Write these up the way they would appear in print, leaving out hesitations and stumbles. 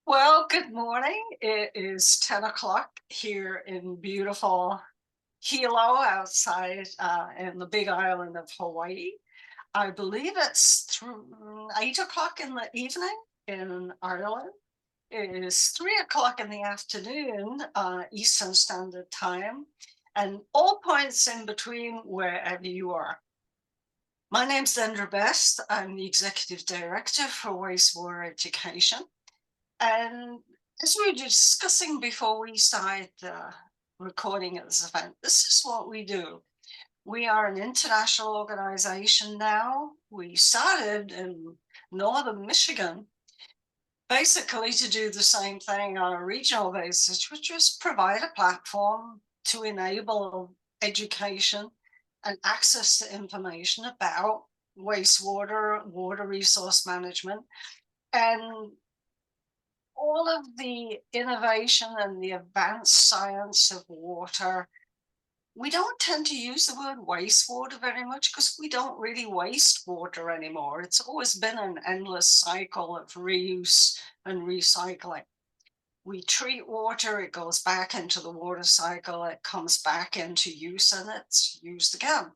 Well, good morning. It is 10 o'clock here in beautiful Hilo outside in the big island of Hawaii. I believe it's 8 o'clock in the evening in Ireland. It is 3 o'clock in the afternoon, Eastern Standard Time, and all points in between wherever you are. My name's Dendra Best. I'm the Executive Director for WasteWater Education. And as we were discussing before we started recording at this event, this is what we do. We are an international organization now. We started in northern Michigan, basically to do the same thing on a regional basis, which was provide a platform to enable education and access to information about wastewater, water resource management, and all of the innovation and the advanced science of water. We don't tend to use the word wastewater very much because we don't really waste water anymore. It's always been an endless cycle of reuse and recycling. We treat water, it goes back into the water cycle, it comes back into use, and it's used again.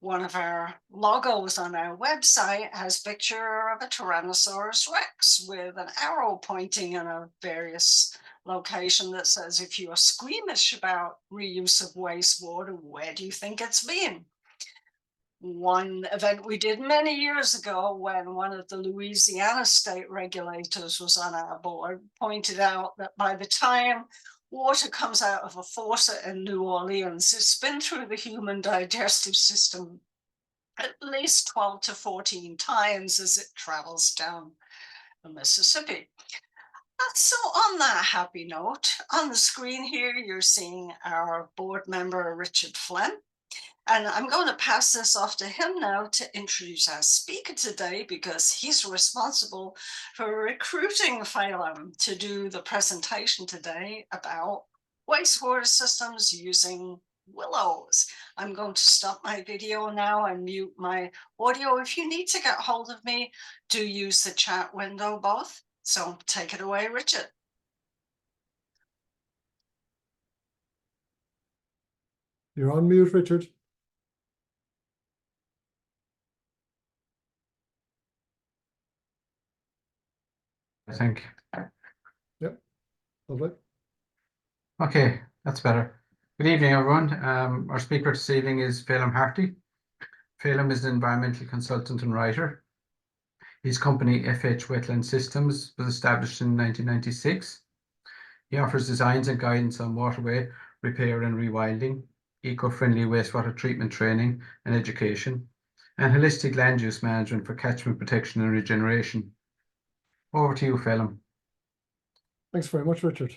One of our logos on our website has a picture of a Tyrannosaurus Rex with an arrow pointing in a various location that says, if you are squeamish about reuse of wastewater, where do you think it's been? One event we did many years ago when one of the Louisiana state regulators was on our board pointed out that by the time water comes out of a faucet in New Orleans, it's been through the human digestive system at least 12 to 14 times as it travels down the Mississippi. So on that happy note, on the screen here, you're seeing our board member, Richard Flynn. And I'm going to pass this off to him now to introduce our speaker today, because he's responsible for recruiting Féidhlim to do the presentation today about wastewater systems using willows. I'm going to stop my video now and mute my audio. If you need to get hold of me, do use the chat window both. So take it away, Richard. You're on mute, Richard. I think. Yep, lovely. Okay, that's better. Good evening, everyone. Our speaker this evening is Féidhlim Harty. Féidhlim is an environmental consultant and writer. His company, Wetland Systems, was established in 1996. He offers designs and guidance on waterway repair and rewilding, eco-friendly wastewater treatment training and education, and holistic land use management for catchment protection and regeneration. Over to you, Féidhlim. Thanks very much, Richard.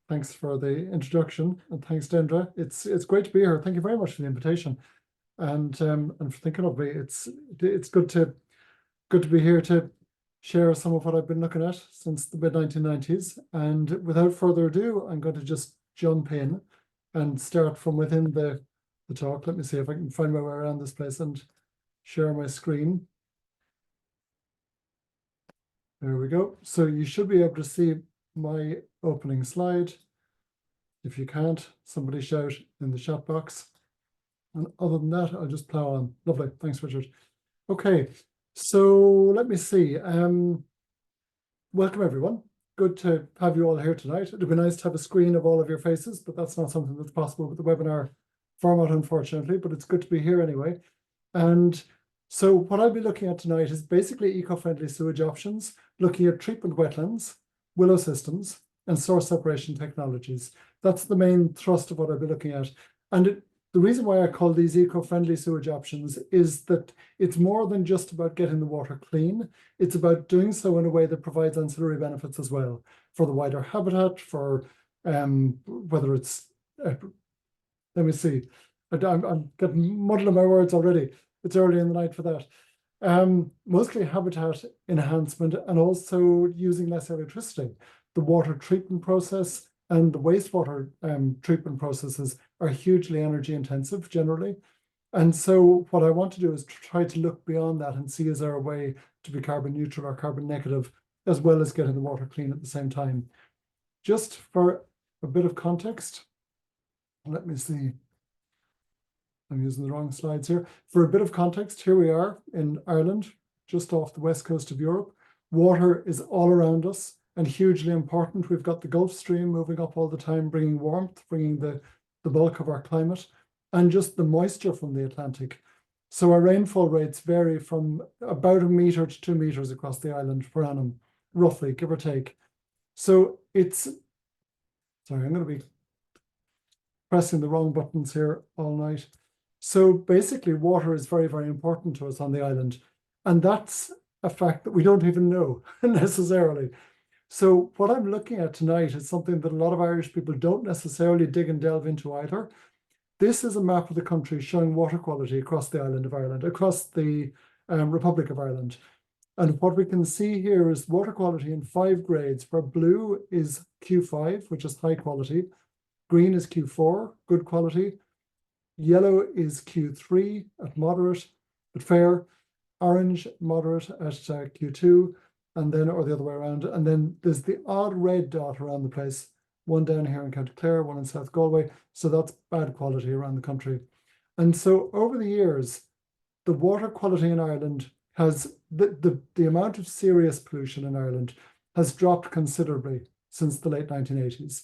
Thanks for the introduction, and thanks, Dendra. It's great to be here. Thank you very much for the invitation, and for thinking of me. It's good to be here to share some of what I've been looking at since the mid-1990s. And without further ado, I'm going to just jump in and start from within the talk. Let me see if I can find my way around this place and share my screen. There we go. So you should be able to see my opening slide. If you can't, somebody shout in the chat box. And other than that, I'll just plow on. Lovely. Thanks, Richard. Okay, so let me see. Welcome, everyone. Good to have you all here tonight. It'd be nice to have a screen of all of your faces, but that's not something that's possible with the webinar format, unfortunately, but it's good to be here anyway. And so what I'll be looking at tonight is basically eco-friendly sewage options, looking at treatment wetlands, willow systems, and source separation technologies. That's the main thrust of what I'll be looking at. And the reason why I call these eco-friendly sewage options is that it's more than just about getting the water clean. It's about doing so in a way that provides ancillary benefits as well for the wider habitat, for whether it's, let me see, I'm getting muddled in my words already. It's early in the night for that. Mostly habitat enhancement and also using less electricity. The water treatment process and the wastewater treatment processes are hugely energy intensive generally. And so what I want to do is try to look beyond that and see, is there a way to be carbon neutral or carbon negative as well as getting the water clean at the same time. Just for a bit of context, let me see. I'm using the wrong slides here. For a bit of context, here we are in Ireland, just off the west coast of Europe. Water is all around us and hugely important. We've got the Gulf Stream moving up all the time, bringing warmth, bringing the bulk of our climate, and just the moisture from the Atlantic. So our rainfall rates vary from about 1 meter to 2 meters across the island per annum, roughly, give or take. So it's, sorry, I'm going to be pressing the wrong buttons here all night. So basically, water is very, very important to us on the island. And that's a fact that we don't even know necessarily. So what I'm looking at tonight is something that a lot of Irish people don't necessarily dig and delve into either. This is a map of the country showing water quality across the island of Ireland, across the Republic of Ireland. And what we can see here is water quality in 5 grades, where blue is Q5, which is high quality. Green is Q4, good quality. Yellow is Q3 at moderate, but fair. Orange, moderate at Q2, and then, or the other way around. And then there's the odd red dot around the place, one down here in County Clare, one in South Galway. So that's bad quality around the country. And so over the years, the water quality in Ireland has, the amount of serious pollution in Ireland has dropped considerably since the late 1980s.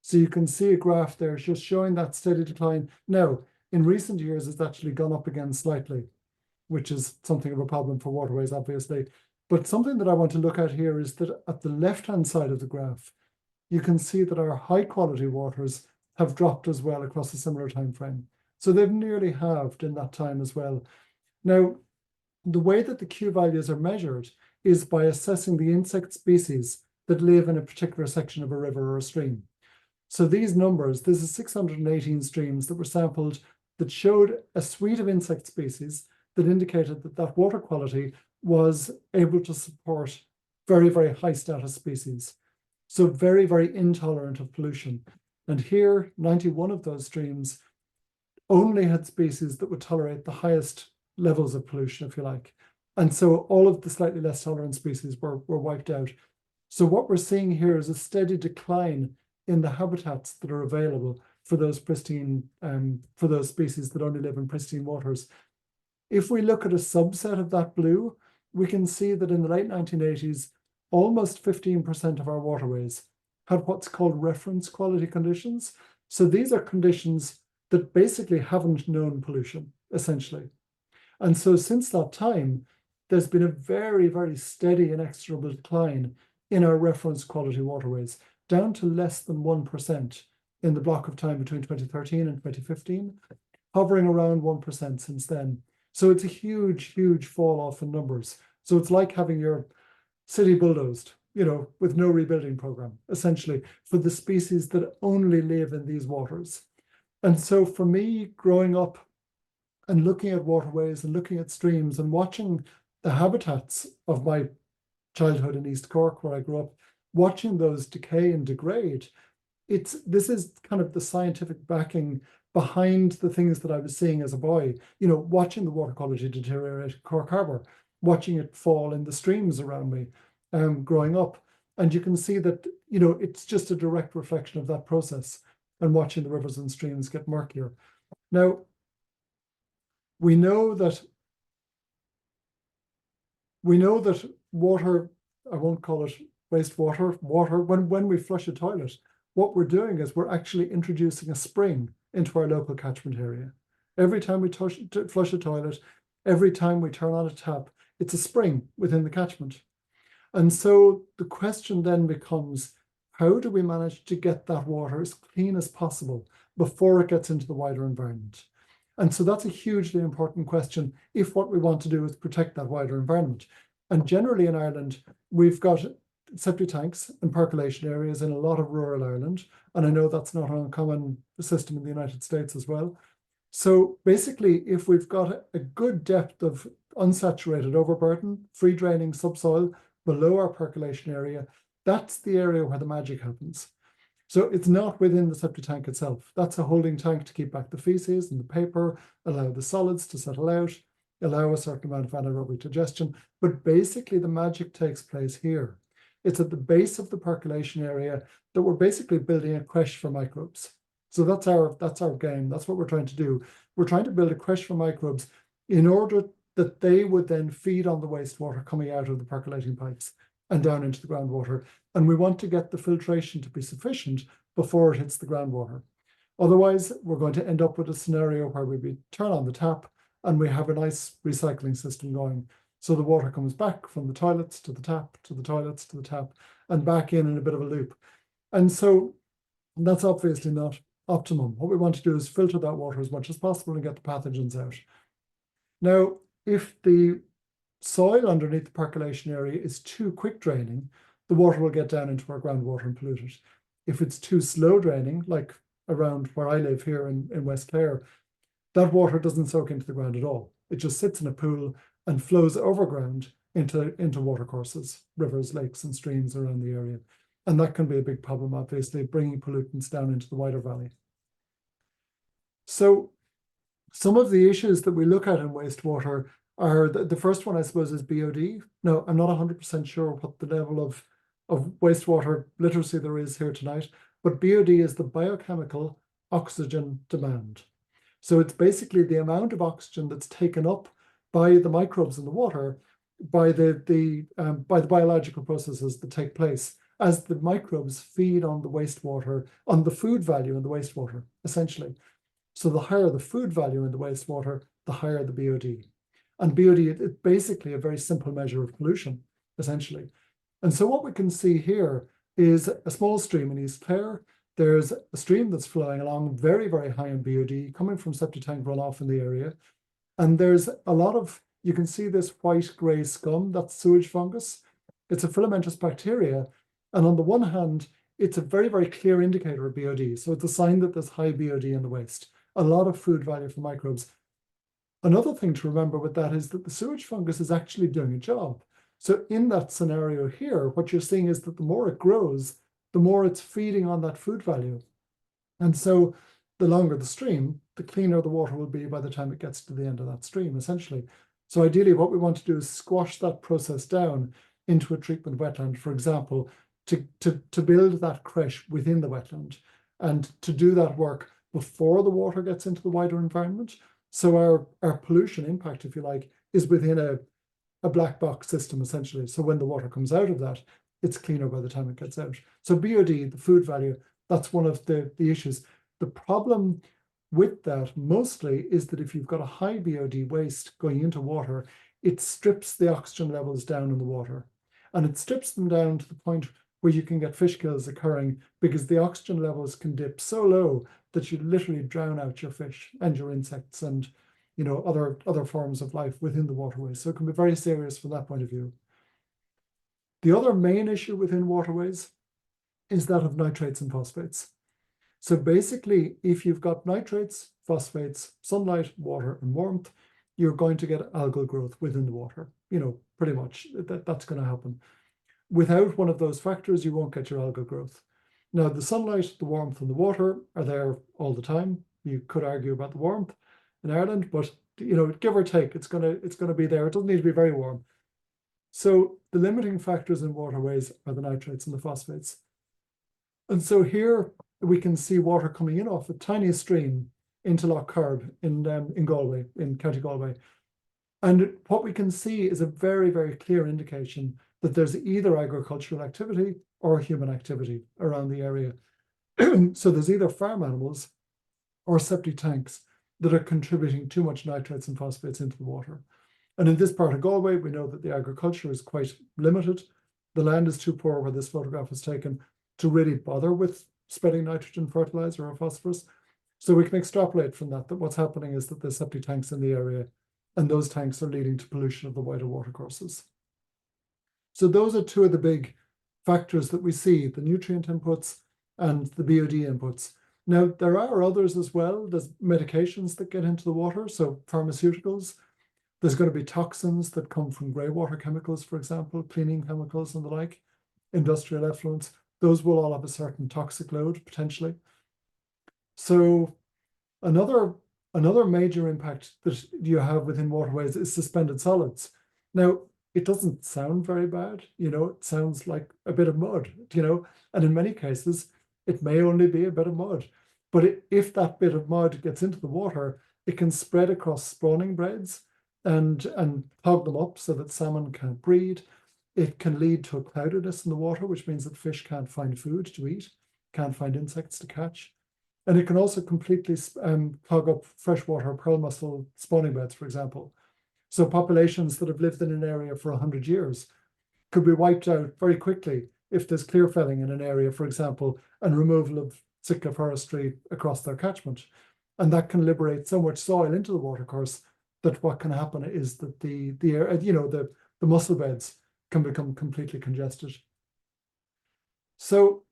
So you can see a graph there just showing that steady decline. Now, in recent years, it's actually gone up again slightly, which is something of a problem for waterways, obviously. But something that I want to look at here is that at the left-hand side of the graph, you can see that our high-quality waters have dropped as well across a similar time frame. So they've nearly halved in that time as well. Now, the way that the Q values are measured is by assessing the insect species that live in a particular section of a river or a stream. So these numbers, this is 618 streams that were sampled that showed a suite of insect species that indicated that that water quality was able to support very, very high status species. So very, very intolerant of pollution. And here, 91 of those streams only had species that would tolerate the highest levels of pollution, if you like. And so all of the slightly less tolerant species were wiped out. So what we're seeing here is a steady decline in the habitats that are available for those pristine, for those species that only live in pristine waters. If we look at a subset of that blue, we can see that in the late 1980s, almost 15% of our waterways had what's called reference quality conditions. So these are conditions that basically haven't known pollution, essentially. And so since that time, there's been a very, very steady and inexorable decline in our reference quality waterways, down to less than 1% in the block of time between 2013 and 2015, hovering around 1% since then. So it's a huge, huge fall off in numbers. So it's like having your city bulldozed, you know, with no rebuilding program, essentially, for the species that only live in these waters. And so for me, growing up and looking at waterways and looking at streams and watching the habitats of my childhood in East Cork, where I grew up, watching those decay and degrade, this is kind of the scientific backing behind the things that I was seeing as a boy, you know, watching the water quality deteriorate at Cork Harbour, watching it fall in the streams around me, growing up. And you can see that, you know, it's just a direct reflection of that process and watching the rivers and streams get murkier. Now, we know that water, I won't call it wastewater, water, when we flush a toilet, what we're doing is we're actually introducing a spring into our local catchment area. Every time we flush a toilet, every time we turn on a tap, it's a spring within the catchment. And so the question then becomes, how do we manage to get that water as clean as possible before it gets into the wider environment? And so that's a hugely important question if what we want to do is protect that wider environment. And generally in Ireland, we've got septic tanks and percolation areas in a lot of rural Ireland. And I know that's not an uncommon system in the United States as well. So basically, if we've got a good depth of unsaturated overburden, free draining subsoil below our percolation area, that's the area where the magic happens. So it's not within the septic tank itself. That's a holding tank to keep back the feces and the paper, allow the solids to settle out, allow a certain amount of anaerobic digestion. But basically the magic takes place here. It's at the base of the percolation area that we're basically building a creche for microbes. So that's our game. That's what we're trying to do. We're trying to build a creche for microbes in order that they would then feed on the wastewater coming out of the percolating pipes and down into the groundwater. And we want to get the filtration to be sufficient before it hits the groundwater. Otherwise, we're going to end up with a scenario where we turn on the tap and we have a nice recycling system going. So the water comes back from the toilets to the tap, to the toilets, to the tap, and back in a bit of a loop. And so that's obviously not optimum. What we want to do is filter that water as much as possible and get the pathogens out. Now, if the soil underneath the percolation area is too quick draining, the water will get down into our groundwater and pollute it. If it's too slow draining, like around where I live here in West Clare, that water doesn't soak into the ground at all. It just sits in a pool and flows overground into watercourses, rivers, lakes, and streams around the area. And that can be a big problem, obviously, bringing pollutants down into the wider valley. So some of the issues that we look at in wastewater are, the first one, I suppose, is BOD. Now, I'm not 100% sure what the level of wastewater literacy there is here tonight, but BOD is the biochemical oxygen demand. So it's basically the amount of oxygen that's taken up by the microbes in the water, by the biological processes that take place as the microbes feed on the wastewater, on the food value in the wastewater, essentially. So the higher the food value in the wastewater, the higher the BOD. And BOD is basically a very simple measure of pollution, essentially. And so what we can see here is a small stream in East Clare. There's a stream that's flowing along very, very high in BOD, coming from septic tank runoff in the area. And there's a lot of, you can see this white-grey scum, that's sewage fungus. It's a filamentous bacteria. And on the one hand, it's a very, very clear indicator of BOD. So it's a sign that there's high BOD in the waste. A lot of food value for microbes. Another thing to remember with that is that the sewage fungus is actually doing a job. So in that scenario here, what you're seeing is that the more it grows, the more it's feeding on that food value. And so the longer the stream, the cleaner the water will be by the time it gets to the end of that stream, essentially. So ideally, what we want to do is squash that process down into a treatment wetland, for example, to build that creche within the wetland and to do that work before the water gets into the wider environment. So our pollution impact, if you like, is within a black box system, essentially. So when the water comes out of that, it's cleaner by the time it gets out. So BOD, the food value, that's one of the issues. The problem with that mostly is that if you've got a high BOD waste going into water, it strips the oxygen levels down in the water. And it strips them down to the point where you can get fish kills occurring because the oxygen levels can dip so low that you literally drown out your fish and your insects and other forms of life within the waterways. So it can be very serious from that point of view. The other main issue within waterways is that of nitrates and phosphates. So basically, if you've got nitrates, phosphates, sunlight, water, and warmth, you're going to get algal growth within the water. Pretty much that's going to happen. Without one of those factors, you won't get your algal growth. Now, the sunlight, the warmth, and the water are there all the time. You could argue about the warmth in Ireland, but give or take, it's gonna be there. It doesn't need to be very warm. So the limiting factors in waterways are the nitrates and the phosphates. And so here we can see water coming in off a tiny stream into Lough Corrib in Galway, in County Galway. And what we can see is a very, very clear indication that there's either agricultural activity or human activity around the area. So there's either farm animals or septic tanks that are contributing too much nitrates and phosphates into the water. And in this part of Galway, we know that the agriculture is quite limited. The land is too poor where this photograph is taken to really bother with spreading nitrogen fertilizer or phosphorus. So we can extrapolate from that what's happening is that there's septic tanks in the area and those tanks are leading to pollution of the wider watercourses. So those are two of the big factors that we see, the nutrient inputs and the BOD inputs. Now, there are others as well. There's medications that get into the water, so pharmaceuticals. There's going to be toxins that come from grey water chemicals, for example, cleaning chemicals and the like, industrial effluents. Those will all have a certain toxic load, potentially. So another major impact that you have within waterways is suspended solids. Now, it doesn't sound very bad. It sounds like a bit of mud, and in many cases, it may only be a bit of mud. But if that bit of mud gets into the water, it can spread across spawning beds and clog them up so that salmon can't breed. It can lead to a cloudiness in the water, which means that fish can't find food to eat, can't find insects to catch. And it can also completely clog up freshwater pearl mussel spawning beds, for example. So populations that have lived in an area for 100 years could be wiped out very quickly if there's clear felling in an area, for example, and removal of Sitka forestry across their catchment. And that can liberate so much soil into the watercourse that what can happen is that the mussel beds can become completely congested. So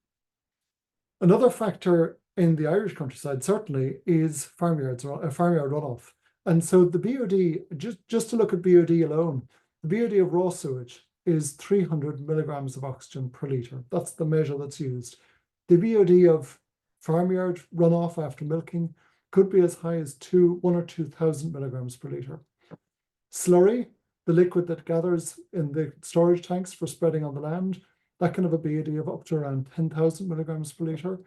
another factor in the Irish countryside certainly is farmyard runoff. And so the BOD, just to look at BOD alone, the BOD of raw sewage is 300 milligrams of oxygen per litre. That's the measure that's used. The BOD of farmyard runoff after milking could be as high as 1,000 or 2,000 milligrams per litre. Slurry, the liquid that gathers in the storage tanks for spreading on the land, that can have a BOD of up to around 10,000 milligrams per litre.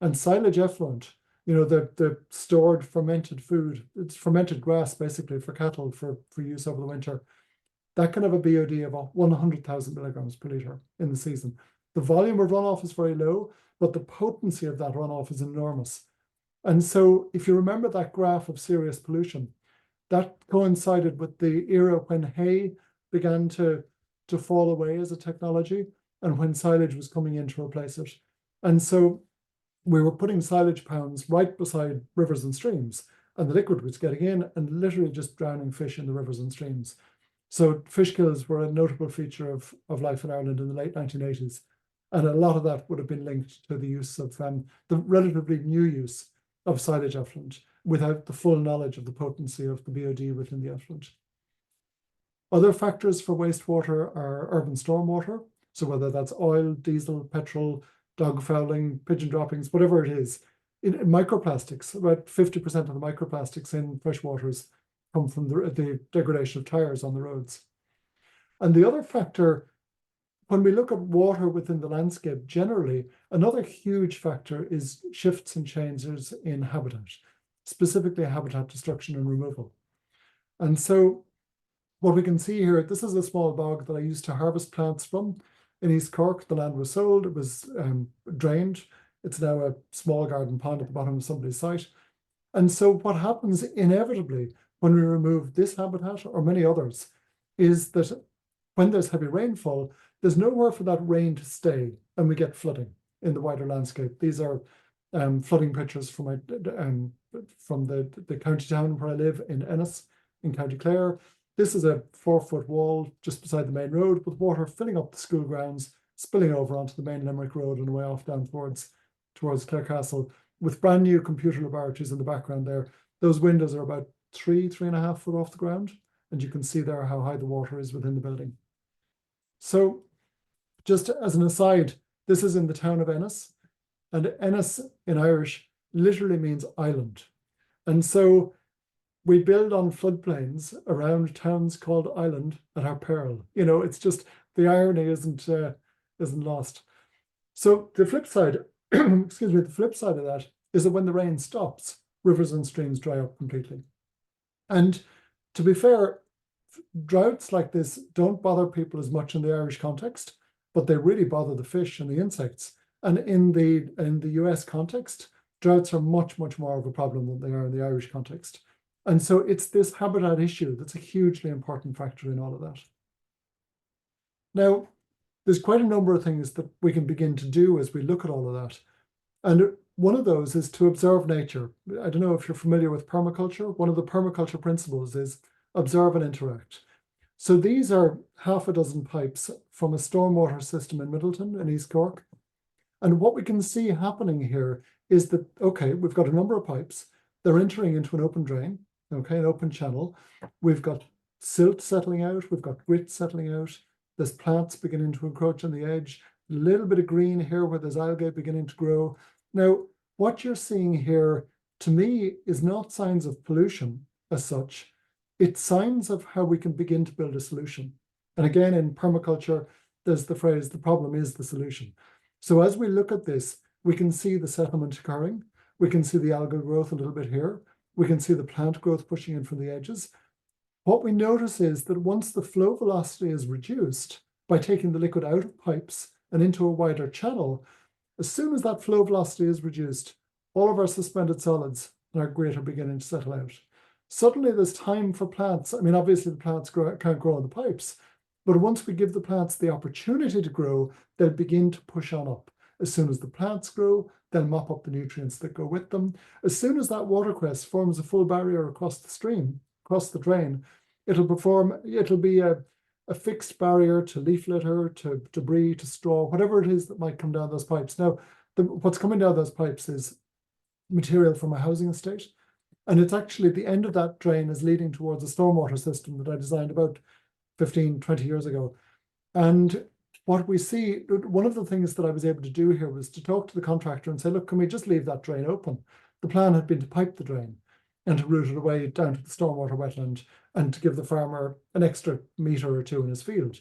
And silage effluent, the stored fermented food, it's fermented grass basically for cattle for use over the winter, that can have a BOD of 100,000 milligrams per litre in the season. The volume of runoff is very low, but the potency of that runoff is enormous. And so if you remember that graph of serious pollution, that coincided with the era when hay began to fall away as a technology and when silage was coming in to replace it. And so we were putting silage pounds right beside rivers and streams, and the liquid was getting in and literally just drowning fish in the rivers and streams. So fish kills were a notable feature of life in Ireland in the late 1980s. And a lot of that would have been linked to the use of the relatively new use of silage effluent without the full knowledge of the potency of the BOD within the effluent. Other factors for wastewater are urban stormwater. So whether that's oil, diesel, petrol, dog fouling, pigeon droppings, whatever it is. In microplastics, about 50% of the microplastics in freshwaters come from the degradation of tires on the roads. And the other factor, when we look at water within the landscape generally, another huge factor is shifts and changes in habitat, specifically habitat destruction and removal. And so what we can see here, this is a small bog that I used to harvest plants from. In East Cork, the land was sold, it was drained. It's now a small garden pond at the bottom of somebody's site. And so what happens inevitably when we remove this habitat or many others is that when there's heavy rainfall, there's nowhere for that rain to stay and we get flooding in the wider landscape. These are flooding pictures from the county town where I live in Ennis in County Clare. This is a 4-foot wall just beside the main road with water filling up the school grounds, spilling over onto the main Limerick Road and way off down towards Clare Castle, with brand new computer laboratories in the background there. Those windows are about 3.5 foot off the ground, and you can see there how high the water is within the building. So just as an aside, this is in the town of Ennis, and Ennis in Irish literally means island. And so we build on floodplains around towns called island at our peril. It's just, the irony isn't lost. So the flip side, the flip side of that is that when the rain stops, rivers and streams dry up completely. And to be fair, droughts like this don't bother people as much in the Irish context, but they really bother the fish and the insects. And in the US context, droughts are much, much more of a problem than they are in the Irish context. And so it's this habitat issue that's a hugely important factor in all of that. Now, there's quite a number of things that we can begin to do as we look at all of that. And one of those is to observe nature. I don't know if you're familiar with permaculture. One of the permaculture principles is observe and interact. So these are half a dozen pipes from a stormwater system in Middleton in East Cork. And what we can see happening here is that, okay, we've got a number of pipes. They're entering into an open drain, okay, an open channel. We've got silt settling out. We've got grit settling out. There's plants beginning to encroach on the edge. A little bit of green here where there's algae beginning to grow. Now, what you're seeing here, to me, is not signs of pollution as such. It's signs of how we can begin to build a solution. And again, in permaculture, there's the phrase, the problem is the solution. So as we look at this, we can see the settlement occurring. We can see the algal growth a little bit here. We can see the plant growth pushing in from the edges. What we notice is that once the flow velocity is reduced by taking the liquid out of pipes and into a wider channel, as soon as that flow velocity is reduced, all of our suspended solids and our grit are beginning to settle out. Suddenly there's time for plants. I mean, obviously the plants can't grow in the pipes, but once we give the plants the opportunity to grow, they'll begin to push on up. As soon as the plants grow, they'll mop up the nutrients that go with them. As soon as that watercress forms a full barrier across the stream, across the drain, it'll be a fixed barrier to leaf litter, to debris, to straw, whatever it is that might come down those pipes. Now, what's coming down those pipes is material from a housing estate. And it's actually the end of that drain is leading towards a stormwater system that I designed about 15, 20 years ago. And what we see, one of the things that I was able to do here was to talk to the contractor and say, look, can we just leave that drain open? The plan had been to pipe the drain and to route it away down to the stormwater wetland and to give the farmer an extra metre or two in his field.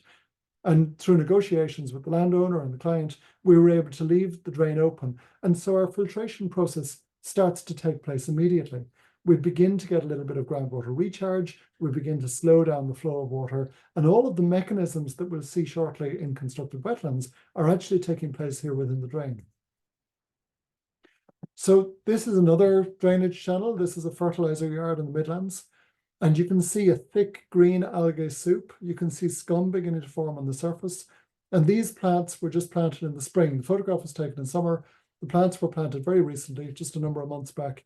And through negotiations with the landowner and the client, we were able to leave the drain open. And so our filtration process starts to take place immediately. We begin to get a little bit of groundwater recharge, we begin to slow down the flow of water, and all of the mechanisms that we'll see shortly in constructed wetlands are actually taking place here within the drain. So this is another drainage channel. This is a fertilizer yard in the Midlands, and you can see a thick green algae soup. You can see scum beginning to form on the surface, and these plants were just planted in the spring. The photograph was taken in summer. The plants were planted very recently, just a number of months back.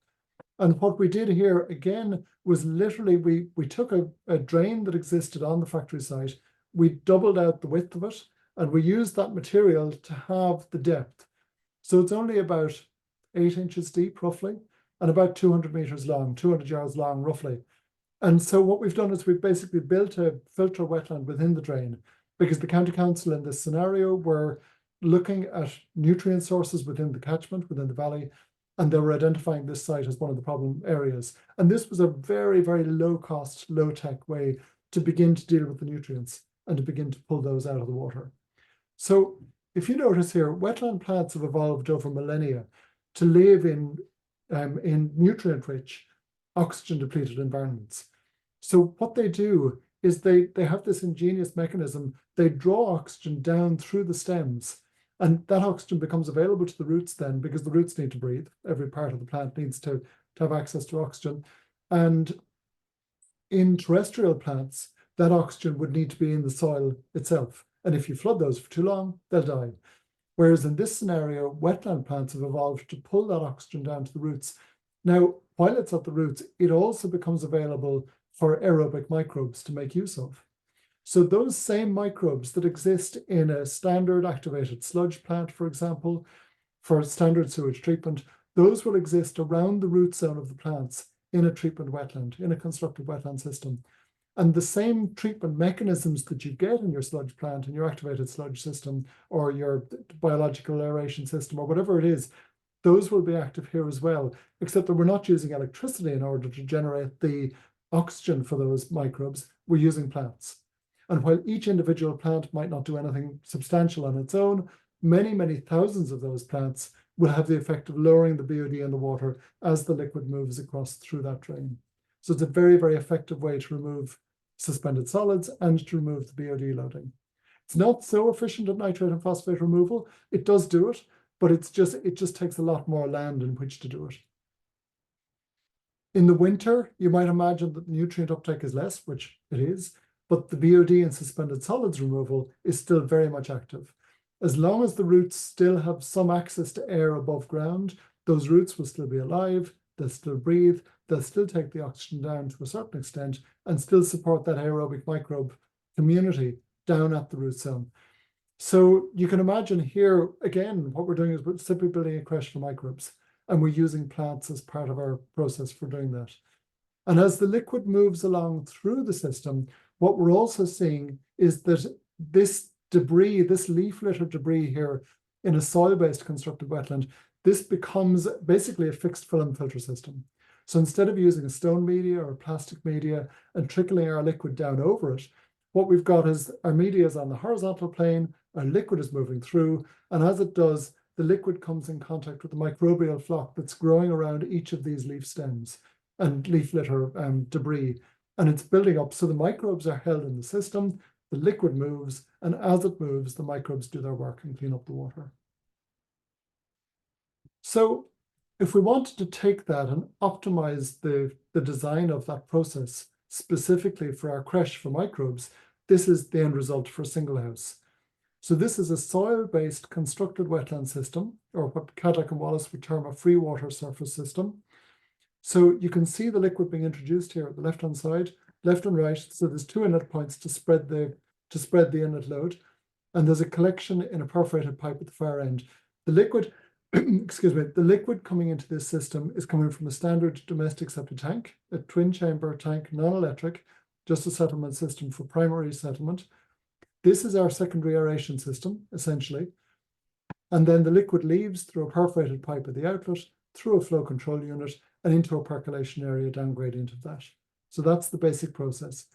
And what we did here, again, was literally we took a drain that existed on the factory site, we doubled out the width of it, and we used that material to have the depth. So it's only about 8 inches deep, roughly, and about 200 meters long, 200 yards long, roughly. And so what we've done is we've basically built a filter wetland within the drain, because the county council in this scenario were looking at nutrient sources within the catchment, within the valley, and they were identifying this site as one of the problem areas. And this was a very, very low cost, low tech way to begin to deal with the nutrients and to begin to pull those out of the water. So if you notice here, wetland plants have evolved over millennia to live in nutrient-rich, oxygen-depleted environments. So what they do is they have this ingenious mechanism. They draw oxygen down through the stems, and that oxygen becomes available to the roots then, because the roots need to breathe. Every part of the plant needs to have access to oxygen. And in terrestrial plants, that oxygen would need to be in the soil itself. And if you flood those for too long, they'll die. Whereas in this scenario, wetland plants have evolved to pull that oxygen down to the roots. Now, while it's at the roots, it also becomes available for aerobic microbes to make use of. So those same microbes that exist in a standard activated sludge plant, for example, for standard sewage treatment, those will exist around the root zone of the plants in a treatment wetland, in a constructed wetland system. And the same treatment mechanisms that you get in your sludge plant, in your activated sludge system, or your biological aeration system, or whatever it is, those will be active here as well, except that we're not using electricity in order to generate the oxygen for those microbes. We're using plants. And while each individual plant might not do anything substantial on its own, many, many thousands of those plants will have the effect of lowering the BOD in the water as the liquid moves across through that drain. So it's a very, very effective way to remove suspended solids and to remove the BOD loading. It's not so efficient at nitrate and phosphate removal. It does do it, but it just takes a lot more land in which to do it. In the winter, you might imagine that nutrient uptake is less, which it is, but the BOD and suspended solids removal is still very much active. As long as the roots still have some access to air above ground, those roots will still be alive, they'll still breathe, they'll still take the oxygen down to a certain extent and still support that aerobic microbe community down at the root zone. So you can imagine here, again, what we're doing is we're simply building a creche for microbes, and we're using plants as part of our process for doing that. And as the liquid moves along through the system, what we're also seeing is that this debris, this leaf litter debris here in a soil-based constructed wetland, this becomes basically a fixed film filter system. So instead of using a stone media or a plastic media and trickling our liquid down over it, what we've got is our media is on the horizontal plane, our liquid is moving through, and as it does, the liquid comes in contact with the microbial flock that's growing around each of these leaf stems and leaf litter debris, and it's building up. So the microbes are held in the system, the liquid moves, and as it moves, the microbes do their work and clean up the water. So if we wanted to take that and optimize the design of that process specifically for our creche for microbes, this is the end result for a single house. So this is a soil-based constructed wetland system, or what Caddick and Wallace would term a free water surface system. So you can see the liquid being introduced here at the left-hand side, left and right. So there's 2 inlet points to spread the inlet load, and there's a collection in a perforated pipe at the far end. The liquid, excuse me, the liquid coming into this system is coming from a standard domestic septic tank, a twin chamber tank, non-electric, just a settlement system for primary settlement. This is our secondary aeration system, essentially. And then the liquid leaves through a perforated pipe at the outlet, through a flow control unit, and into a percolation area down gradient of that. So that's the basic process.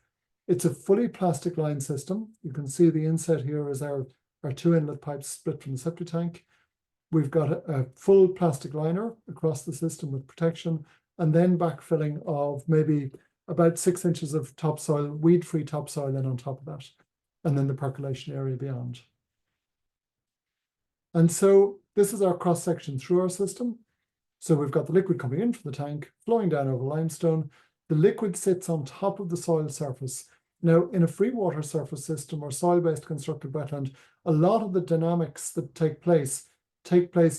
It's a fully plastic line system. You can see the inset here is our 2 inlet pipes split from the septic tank. We've got a full plastic liner across the system with protection, and then backfilling of maybe about 6 inches of topsoil, weed-free topsoil in on top of that, and then the percolation area beyond. And so this is our cross-section through our system. So we've got the liquid coming in from the tank, flowing down over limestone. The liquid sits on top of the soil surface. Now, in a free water surface system or soil-based constructed wetland, a lot of the dynamics that take place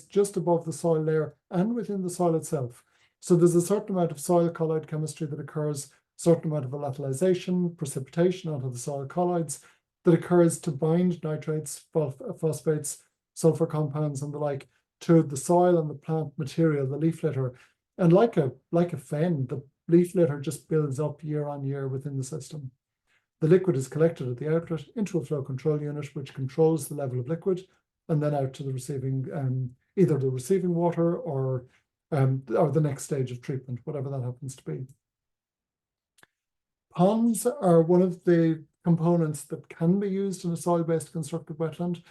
just above the soil layer and within the soil itself. So there's a certain amount of soil colloid chemistry that occurs, a certain amount of volatilization, precipitation onto the soil colloids that occurs to bind nitrates, phosphates, sulfur compounds, and the like to the soil and the plant material, the leaf litter. And like a fen, the leaf litter just builds up year on year within the system. The liquid is collected at the outlet into a flow control unit, which controls the level of liquid, and then out to the receiving, either the receiving water or the next stage of treatment, whatever that happens to be. Ponds are one of the components that can be used in a soil-based constructed wetland.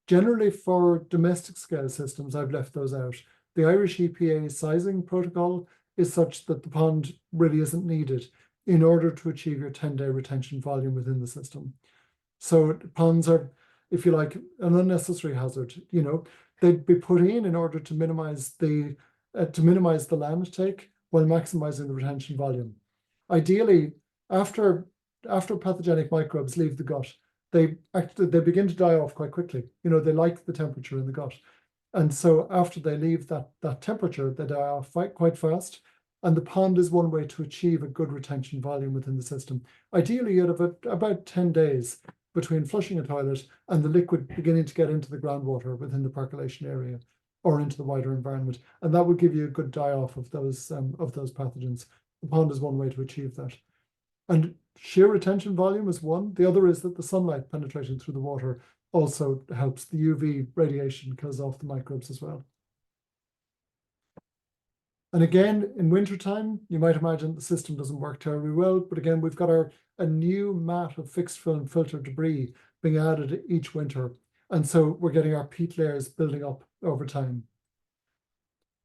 Generally for domestic scale systems, I've left those out. The Irish EPA sizing protocol is such that the pond really isn't needed in order to achieve your 10-day retention volume within the system. So ponds are, if you like, an unnecessary hazard. You know, they'd be put in order to minimize the land take while maximizing the retention volume. Ideally, after pathogenic microbes leave the gut, they begin to die off quite quickly. You know, they like the temperature in the gut. And so after they leave that temperature, they die off quite fast. And the pond is one way to achieve a good retention volume within the system. Ideally, you'd have about 10 days between flushing a toilet and the liquid beginning to get into the groundwater within the percolation area or into the wider environment. And that would give you a good die-off of those pathogens. The pond is one way to achieve that. And sheer retention volume is one. The other is that the sunlight penetrating through the water also helps. The UV radiation kills off the microbes as well. And again, in wintertime, you might imagine the system doesn't work terribly well. But again, we've got a new mat of fixed film filter debris being added each winter. And so we're getting our peat layers building up over time.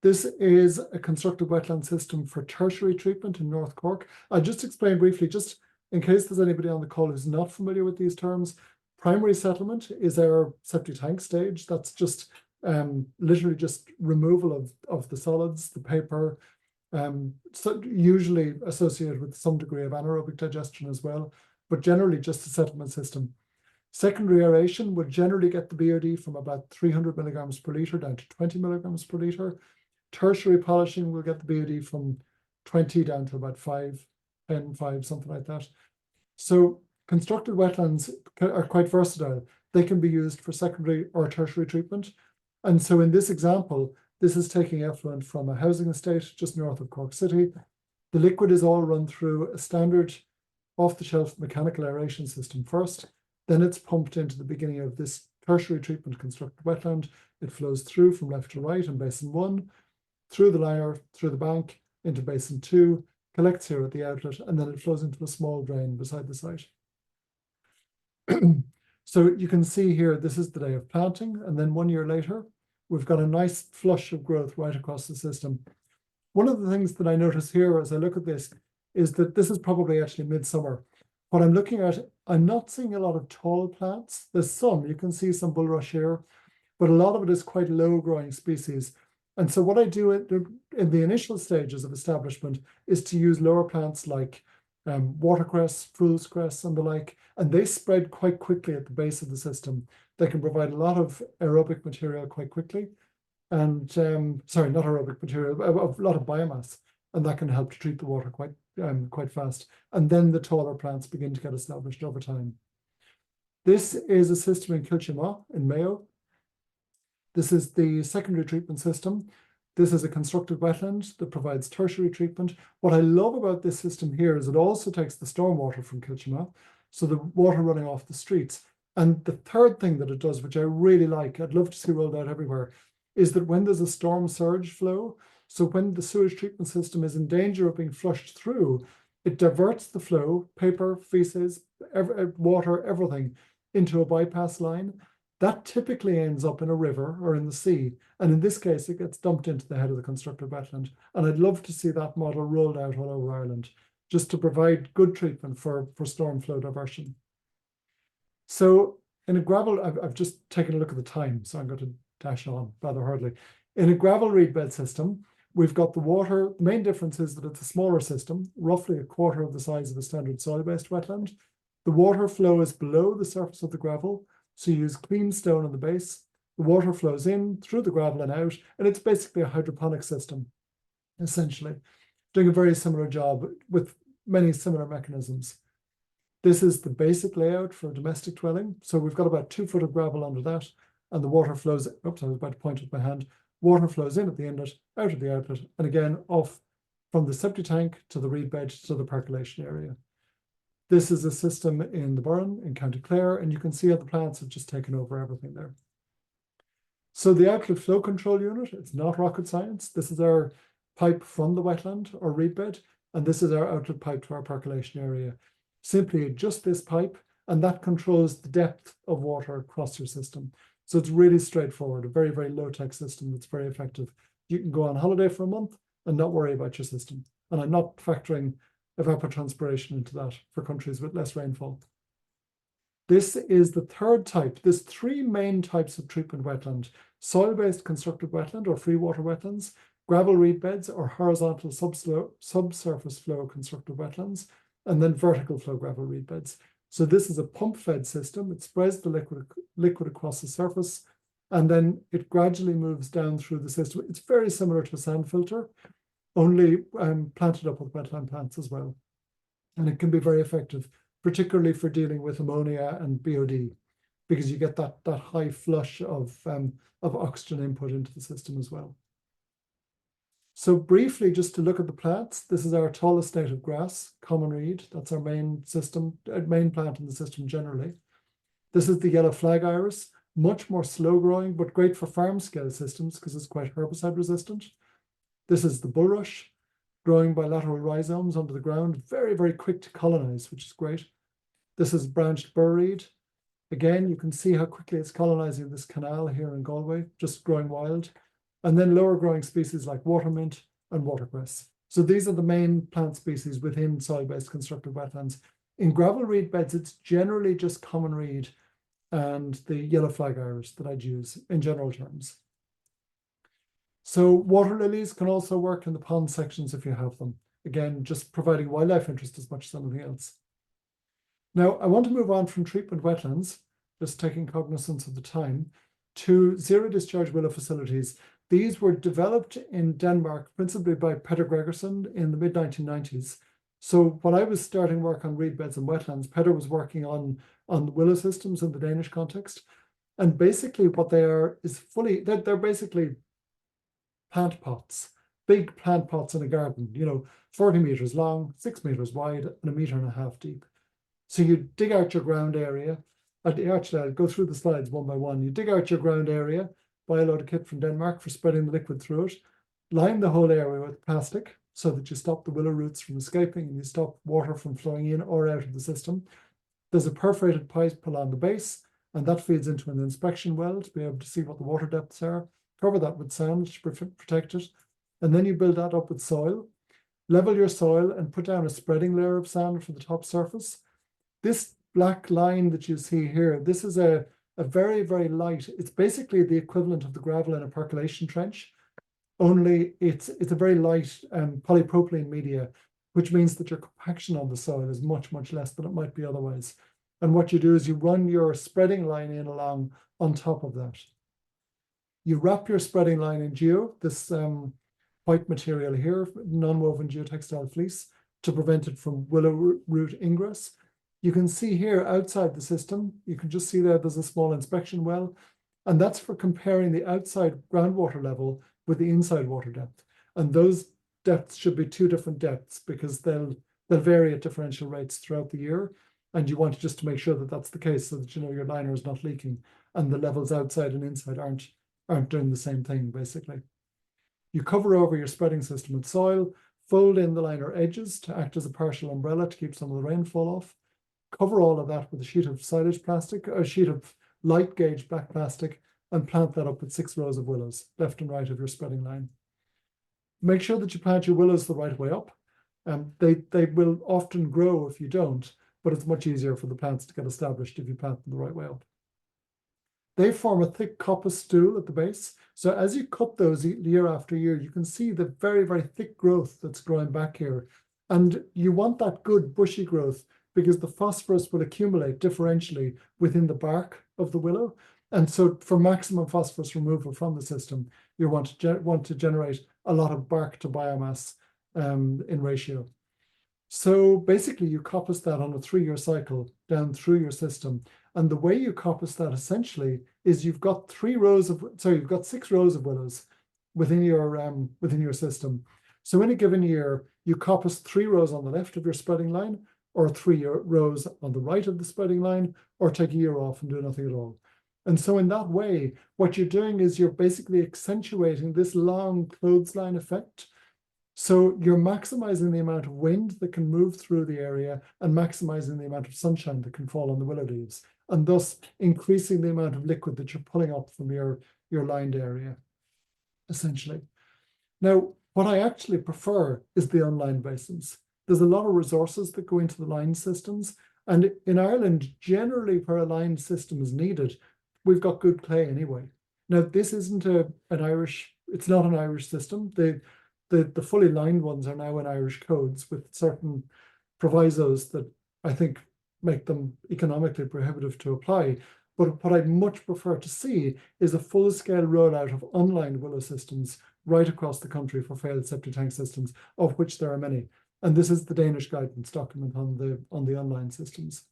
This is a constructed wetland system for tertiary treatment in North Cork. I'll just explain briefly, just in case there's anybody on the call who's not familiar with these terms. Primary settlement is our septic tank stage. That's just literally just removal of the solids, the paper, so usually associated with some degree of anaerobic digestion as well, but generally just a settlement system. Secondary aeration would generally get the BOD from about 300 milligrams per litre down to 20 milligrams per litre. Tertiary polishing will get the BOD from 20 down to about 5, 10, 5, something like that. So constructed wetlands are quite versatile. They can be used for secondary or tertiary treatment. And so in this example, this is taking effluent from a housing estate just north of Cork City. The liquid is all run through a standard off-the-shelf mechanical aeration system first. Then it's pumped into the beginning of this tertiary treatment constructed wetland. It flows through from left to right in Basin 1, through the liner, through the bank, into Basin 2, collects here at the outlet, and then it flows into a small drain beside the site. So you can see here, this is the day of planting, and then 1 year later, we've got a nice flush of growth right across the system. One of the things that I notice here as I look at this is that this is probably actually midsummer. What I'm looking at, I'm not seeing a lot of tall plants. There's some, you can see some bulrush here, but a lot of it is quite low growing species. And so what I do in the initial stages of establishment is to use lower plants like watercress, fool's cress, and the like, and they spread quite quickly at the base of the system. They can provide a lot of aerobic material quite quickly, and sorry, not aerobic material, a lot of biomass, and that can help to treat the water quite fast. And then the taller plants begin to get established over time. This is a system in Kilchima in Mayo. This is the secondary treatment system. This is a constructed wetland that provides tertiary treatment. What I love about this system here is it also takes the stormwater from Kilchima, so the water running off the streets. And the third thing that it does, which I really like, I'd love to see rolled out everywhere, is that when there's a storm surge flow, so when the sewage treatment system is in danger of being flushed through, it diverts the flow, paper, feces, water, everything, into a bypass line. That typically ends up in a river or in the sea. And in this case, it gets dumped into the head of the constructed wetland. And I'd love to see that model rolled out all over Ireland, just to provide good treatment for storm flow diversion. So in a gravel, I've just taken a look at the time, so I'm going to dash on rather hurriedly. In a gravel reed bed system, we've got the water. The main difference is that it's a smaller system, roughly a quarter of the size of a standard soil-based wetland. The water flow is below the surface of the gravel, so you use clean stone on the base. The water flows in through the gravel and out, and it's basically a hydroponic system, essentially, doing a very similar job with many similar mechanisms. This is the basic layout for a domestic dwelling. So we've got about 2 foot of gravel under that, and the water flows, oops, I was about to point with my hand, water flows in at the inlet, out of the outlet, and again off from the septic tank to the reed bed to the percolation area. This is a system in the Burren in County Clare, and you can see how the plants have just taken over everything there. So the outlet flow control unit, it's not rocket science. This is our pipe from the wetland or reed bed, and this is our outlet pipe to our percolation area. Simply adjust this pipe, and that controls the depth of water across your system. So it's really straightforward, a very, very low-tech system that's very effective. You can go on holiday for a month and not worry about your system. And I'm not factoring evapotranspiration into that for countries with less rainfall. This is the third type. There's 3 main types of treatment wetland: soil-based constructed wetland or free water wetlands, gravel reed beds or horizontal subsurface flow constructed wetlands, and then vertical flow gravel reed beds. So this is a pump-fed system. It spreads the liquid across the surface, and then it gradually moves down through the system. It's very similar to a sand filter, only planted up with wetland plants as well. And it can be very effective, particularly for dealing with ammonia and BOD, because you get that high flush of oxygen input into the system as well. So briefly, just to look at the plants, this is our tallest native grass, common reed. That's our main plant in the system generally. This is the yellow flag iris, much more slow growing, but great for farm scale systems because it's quite herbicide resistant. This is the bulrush, growing by lateral rhizomes under the ground, very, very quick to colonize, which is great. This is branched burr reed. Again, you can see how quickly it's colonizing this canal here in Galway, just growing wild. And then lower growing species like watermint and watercress. So these are the main plant species within soil-based constructed wetlands. In gravel reed beds, it's generally just common reed and the yellow flag iris that I'd use in general terms. So water lilies can also work in the pond sections if you have them. Again, just providing wildlife interest as much as anything else. Now, I want to move on from treatment wetlands, just taking cognizance of the time, to zero discharge willow facilities. These were developed in Denmark, principally by Peter Gregerson in the mid-1990s. So when I was starting work on reed beds and wetlands, Peter was working on the willow systems in the Danish context. And basically what they are is they're basically plant pots, big plant pots in a garden, 40 meters long, 6 meters wide, and 1.5 meters deep. So you dig out your ground area. Actually, I'll go through the slides one by one. You dig out your ground area, buy a load of kit from Denmark for spreading the liquid through it, line the whole area with plastic so that you stop the willow roots from escaping and you stop water from flowing in or out of the system. There's a perforated pipe along the base, and that feeds into an inspection well to be able to see what the water depths are. Cover that with sand to protect it. And then you build that up with soil. Level your soil and put down a spreading layer of sand for the top surface. This black line that you see here, this is a very, very light, it's basically the equivalent of the gravel in a percolation trench, only it's a very light polypropylene media, which means that your compaction on the soil is much, much less than it might be otherwise. And what you do is you run your spreading line in along on top of that. You wrap your spreading line in geo, this white material here, non-woven geotextile fleece, to prevent it from willow root ingress. You can see here outside the system, you can just see there's a small inspection well, and that's for comparing the outside groundwater level with the inside water depth. And those depths should be two different depths because they'll vary at differential rates throughout the year. And you want just to make sure that that's the case so that you know your liner is not leaking and the levels outside and inside aren't doing the same thing, basically. You cover over your spreading system with soil, fold in the liner edges to act as a partial umbrella to keep some of the rainfall off. Cover all of that with a sheet of silage plastic, a sheet of light gauge black plastic, and plant that up with 6 rows of willows, left and right of your spreading line. Make sure that you plant your willows the right way up. They will often grow if you don't, but it's much easier for the plants to get established if you plant them the right way up. They form a thick coppice stool at the base. So as you cut those year after year, you can see the very, very thick growth that's growing back here. And you want that good bushy growth because the phosphorus will accumulate differentially within the bark of the willow. And so for maximum phosphorus removal from the system, you want to generate a lot of bark to biomass in ratio. So basically you coppice that on a 3-year cycle down through your system. And the way you coppice that essentially is you've got 6 rows of willows within your system. So in a given year, you coppice 3 rows on the left of your spreading line, or 3 rows on the right of the spreading line, or take a year off and do nothing at all. And so in that way, what you're doing is you're basically accentuating this long clothesline effect. So you're maximizing the amount of wind that can move through the area and maximizing the amount of sunshine that can fall on the willow leaves, and thus increasing the amount of liquid that you're pulling up from your lined area, essentially. Now, what I actually prefer is the unlined basins. There's a lot of resources that go into the lined systems. And in Ireland, generally where a lined system is needed, we've got good clay anyway. Now, this isn't it's not an Irish system. The fully lined ones are now in Irish codes with certain provisos that I think make them economically prohibitive to apply. But what I'd much prefer to see is a full-scale rollout of unlined willow systems right across the country for failed septic tank systems, of which there are many. And this is the Danish guidance document on the unlined systems.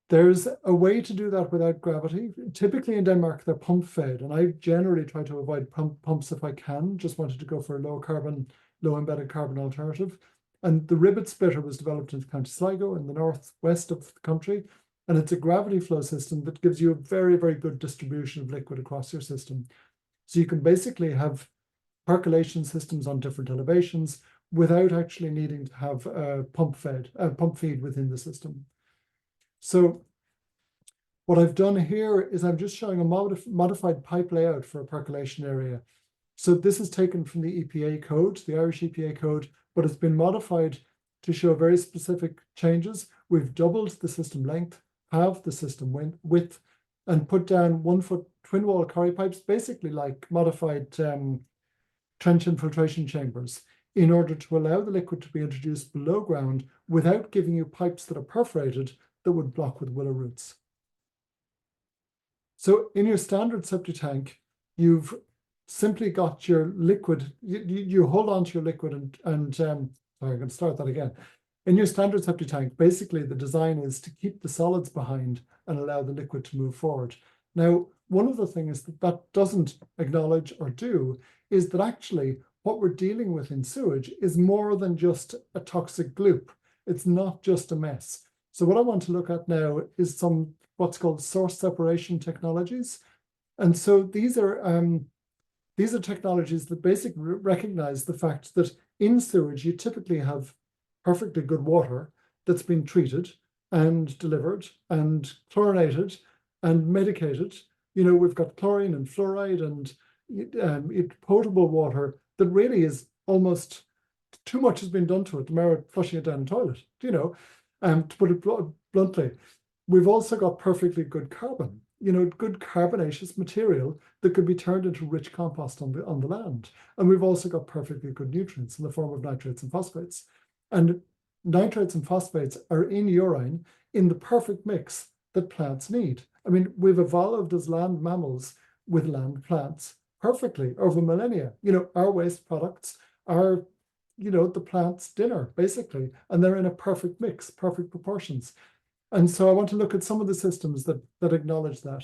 There's a way to do that without gravity. Typically in Denmark, they're pump fed, and I generally try to avoid pumps if I can. Just wanted to go for a low embedded carbon alternative. And the ribbit splitter was developed in County Sligo in the northwest of the country. And it's a gravity flow system that gives you a very, very good distribution of liquid across your system. So you can basically have percolation systems on different elevations without actually needing to have a pump feed within the system. So what I've done here is I'm just showing a modified pipe layout for a percolation area. So this is taken from the EPA code, the Irish EPA code, but it's been modified to show very specific changes. We've doubled the system length, halved the system width, and put down 1-foot twin wall Corrie pipes, basically like modified trench infiltration chambers, in order to allow the liquid to be introduced below ground without giving you pipes that are perforated that would block with willow roots. So in your standard septic tank, you've simply got your liquid, you hold on to your liquid and sorry, I'm going to start that again. In your standard septic tank, basically the design is to keep the solids behind and allow the liquid to move forward. Now, one of the things that doesn't acknowledge or do is that actually what we're dealing with in sewage is more than just a toxic gloop. It's not just a mess. So what I want to look at now is some what's called source separation technologies. And so these are technologies that basically recognize the fact that in sewage, you typically have perfectly good water, that's been treated and delivered and chlorinated and medicated. You know, we've got chlorine and fluoride and potable water that really is almost too much has been done to it, the merit flushing it down the toilet, you know, to put it bluntly. We've also got perfectly good carbon, you know, good carbonaceous material that could be turned into rich compost on the land. And we've also got perfectly good nutrients in the form of nitrates and phosphates. And nitrates and phosphates are in urine in the perfect mix that plants need. I mean, we've evolved as land mammals with land plants perfectly over millennia. You know, our waste products are, you know, the plant's dinner, basically, and they're in a perfect mix, perfect proportions. And so I want to look at some of the systems that acknowledge that.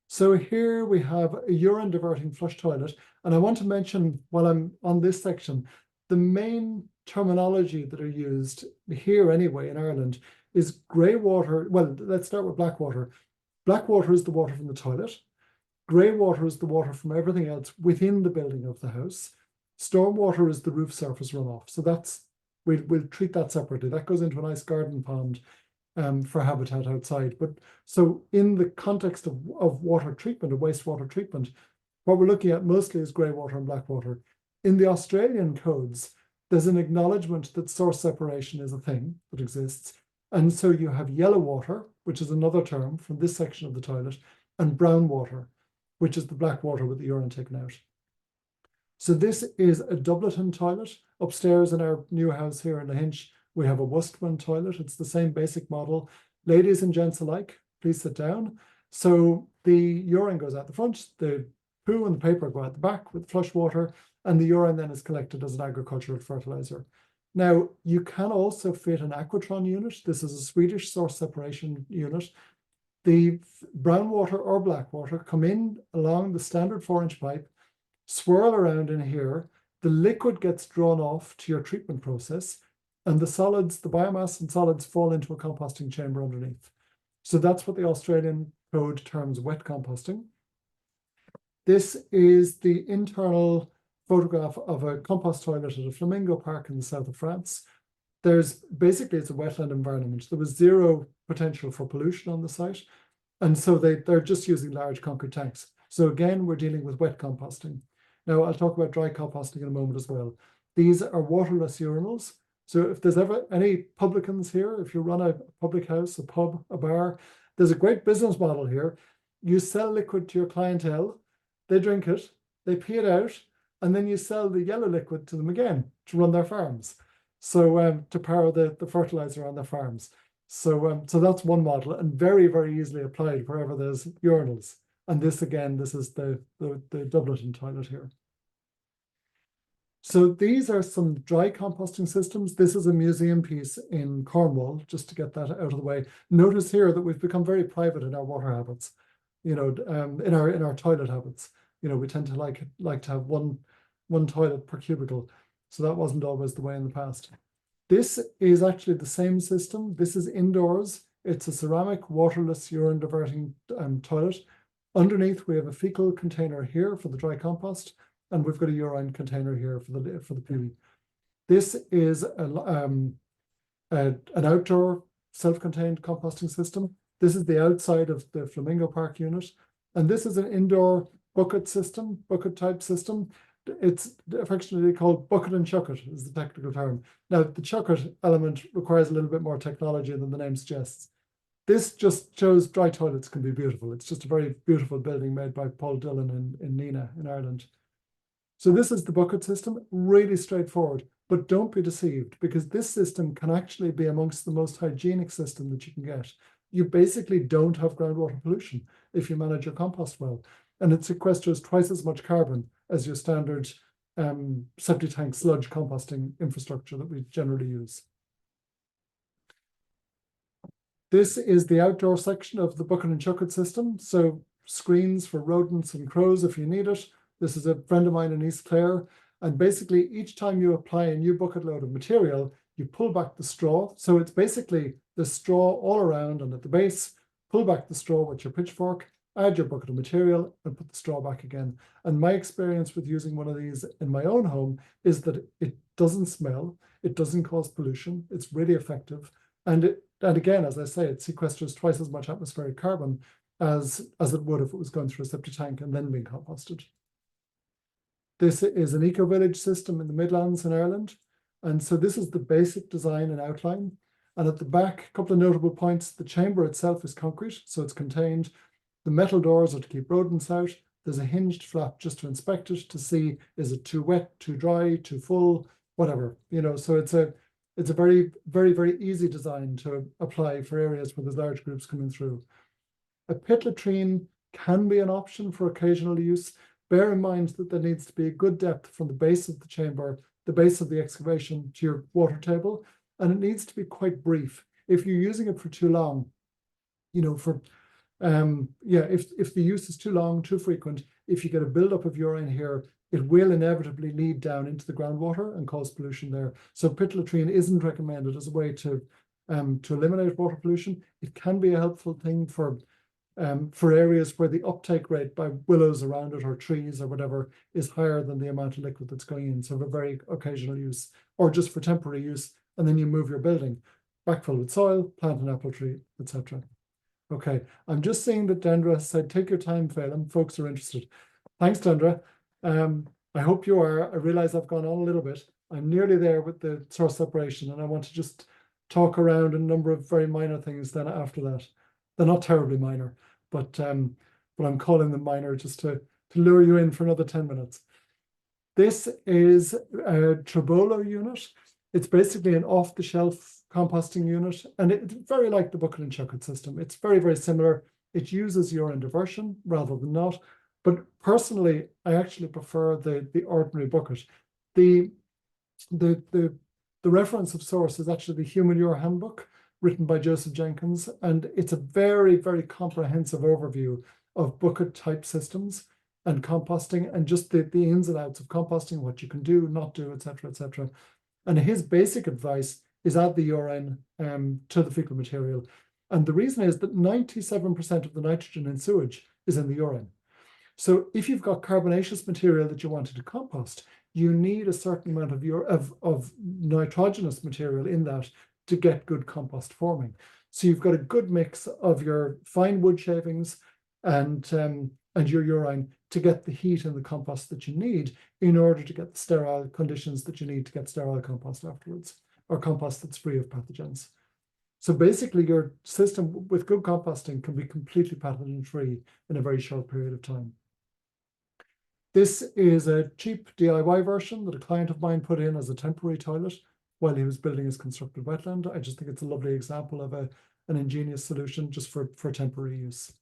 So here we have a urine diverting flush toilet. And I want to mention, while I'm on this section, the main terminology that are used here anyway in Ireland is grey water. Well, let's start with black water. Black water is the water from the toilet. Grey water is the water from everything else within the building of the house. Stormwater is the roof surface runoff. So that's, we'll treat that separately. That goes into a nice garden pond for habitat outside. But so in the context of water treatment, of wastewater treatment, what we're looking at mostly is grey water and black water. In the Australian codes, there's an acknowledgement that source separation is a thing that exists. And so you have yellow water, which is another term from this section of the toilet, and brown water, which is the black water with the urine taken out. So this is a Dublin toilet. Upstairs in our new house here in Lahinch, we have a Westland toilet. It's the same basic model. Ladies and gents alike, please sit down. So the urine goes out the front, the poo and the paper go out the back with flush water, and the urine then is collected as an agricultural fertilizer. Now, you can also fit an aquatron unit. This is a Swedish source separation unit. The brown water or black water come in along the standard 4-inch pipe, swirl around in here. The liquid gets drawn off to your treatment process, and the solids, the biomass and solids fall into a composting chamber underneath. So that's what the Australian code terms wet composting. This is the internal photograph of a compost toilet at a flamingo park in the south of France. There's basically, it's a wetland environment. There was zero potential for pollution on the site. And so they're just using large concrete tanks. So again, we're dealing with wet composting. Now I'll talk about dry composting in a moment as well. These are waterless urinals. So if there's ever any publicans here, if you run a public house, a pub, a bar, there's a great business model here. You sell liquid to your clientele, they drink it, they pee it out, and then you sell the yellow liquid to them again to run their farms. So to power the fertilizer on their farms. So that's one model, and very, very easily applied wherever there's urinals. And this again, this is the Dublin toilet here. So these are some dry composting systems. This is a museum piece in Cornwall, just to get that out of the way. Notice here that we've become very private in our water habits, you know, in our toilet habits. You know, we tend to like to have one toilet per cubicle. So that wasn't always the way in the past. This is actually the same system. This is indoors. It's a ceramic waterless urine diverting toilet. Underneath, we have a fecal container here for the dry compost, and we've got a urine container here for the pee. This is an outdoor self-contained composting system. This is the outside of the Flamingo Park unit, and this is an indoor bucket system, bucket type system. It's affectionately called bucket and chuck it is the technical term. Now, the chuck it element requires a little bit more technology than the name suggests. This just shows dry toilets can be beautiful. It's just a very beautiful building made by Paul Dillon in Nina in Ireland. So this is the bucket system, really straightforward, but don't be deceived because this system can actually be amongst the most hygienic system that you can get. You basically don't have groundwater pollution if you manage your compost well, and it sequesters twice as much carbon as your standard septic tank sludge composting infrastructure that we generally use. This is the outdoor section of the bucket and chuck it system. So screens for rodents and crows if you need it. This is a friend of mine in East Clare. And basically each time you apply a new bucket load of material, you pull back the straw. So it's basically the straw all around and at the base, pull back the straw with your pitchfork, add your bucket of material and put the straw back again. And my experience with using one of these in my own home is that it doesn't smell, it doesn't cause pollution, it's really effective. And again, as I say, it sequesters twice as much atmospheric carbon as it would if it was going through a septic tank and then being composted. This is an eco-village system in the Midlands in Ireland. And so this is the basic design and outline. And at the back, a couple of notable points. The chamber itself is concrete, so it's contained. The metal doors are to keep rodents out. There's a hinged flap just to inspect it to see, is it too wet, too dry, too full, whatever, you know. So it's a very, very, very easy design to apply for areas where there's large groups coming through. A pit latrine can be an option for occasional use. Bear in mind that there needs to be a good depth from the base of the chamber, the base of the excavation to your water table, and it needs to be quite brief. If you're using it for too long, you know, if the use is too long, too frequent, if you get a buildup of urine here, it will inevitably lead down into the groundwater and cause pollution there. So pit latrine isn't recommended as a way to eliminate water pollution. It can be a helpful thing for areas where the uptake rate by willows around it or trees or whatever is higher than the amount of liquid that's going in. So for very occasional use or just for temporary use, and then you move your building, backfill with soil, plant an apple tree, etc. Okay, I'm just seeing that Dendra said, take your time, Féidhlim. Folks are interested. Thanks, Dendra. I hope you are. I realize I've gone on a little bit. I'm nearly there with the source separation, and I want to just talk around a number of very minor things then after that. They're not terribly minor, but I'm calling them minor just to lure you in for another 10 minutes. This is a Tribolo unit. It's basically an off-the-shelf composting unit, and it's very like the bucket and chucket system. It's very, very similar. It uses urine diversion rather than not. But personally, I actually prefer the ordinary bucket. The reference of source is actually the Human Ure Handbook, written by Joseph Jenkins, and it's a very, very comprehensive overview of bucket type systems and composting and just the ins and outs of composting, what you can do, not do, etc., etc. And his basic advice is add the urine to the fecal material. And the reason is that 97% of the nitrogen in sewage is in the urine. So if you've got carbonaceous material that you wanted to compost, you need a certain amount of nitrogenous material in that to get good compost forming. So you've got a good mix of your fine wood shavings and your urine to get the heat and the compost that you need in order to get the sterile conditions that you need to get sterile compost afterwards, or compost that's free of pathogens. So basically your system with good composting can be completely pathogen-free in a very short period of time. This is a cheap DIY version that a client of mine put in as a temporary toilet while he was building his constructed wetland. I just think it's a lovely example of an ingenious solution just for temporary use.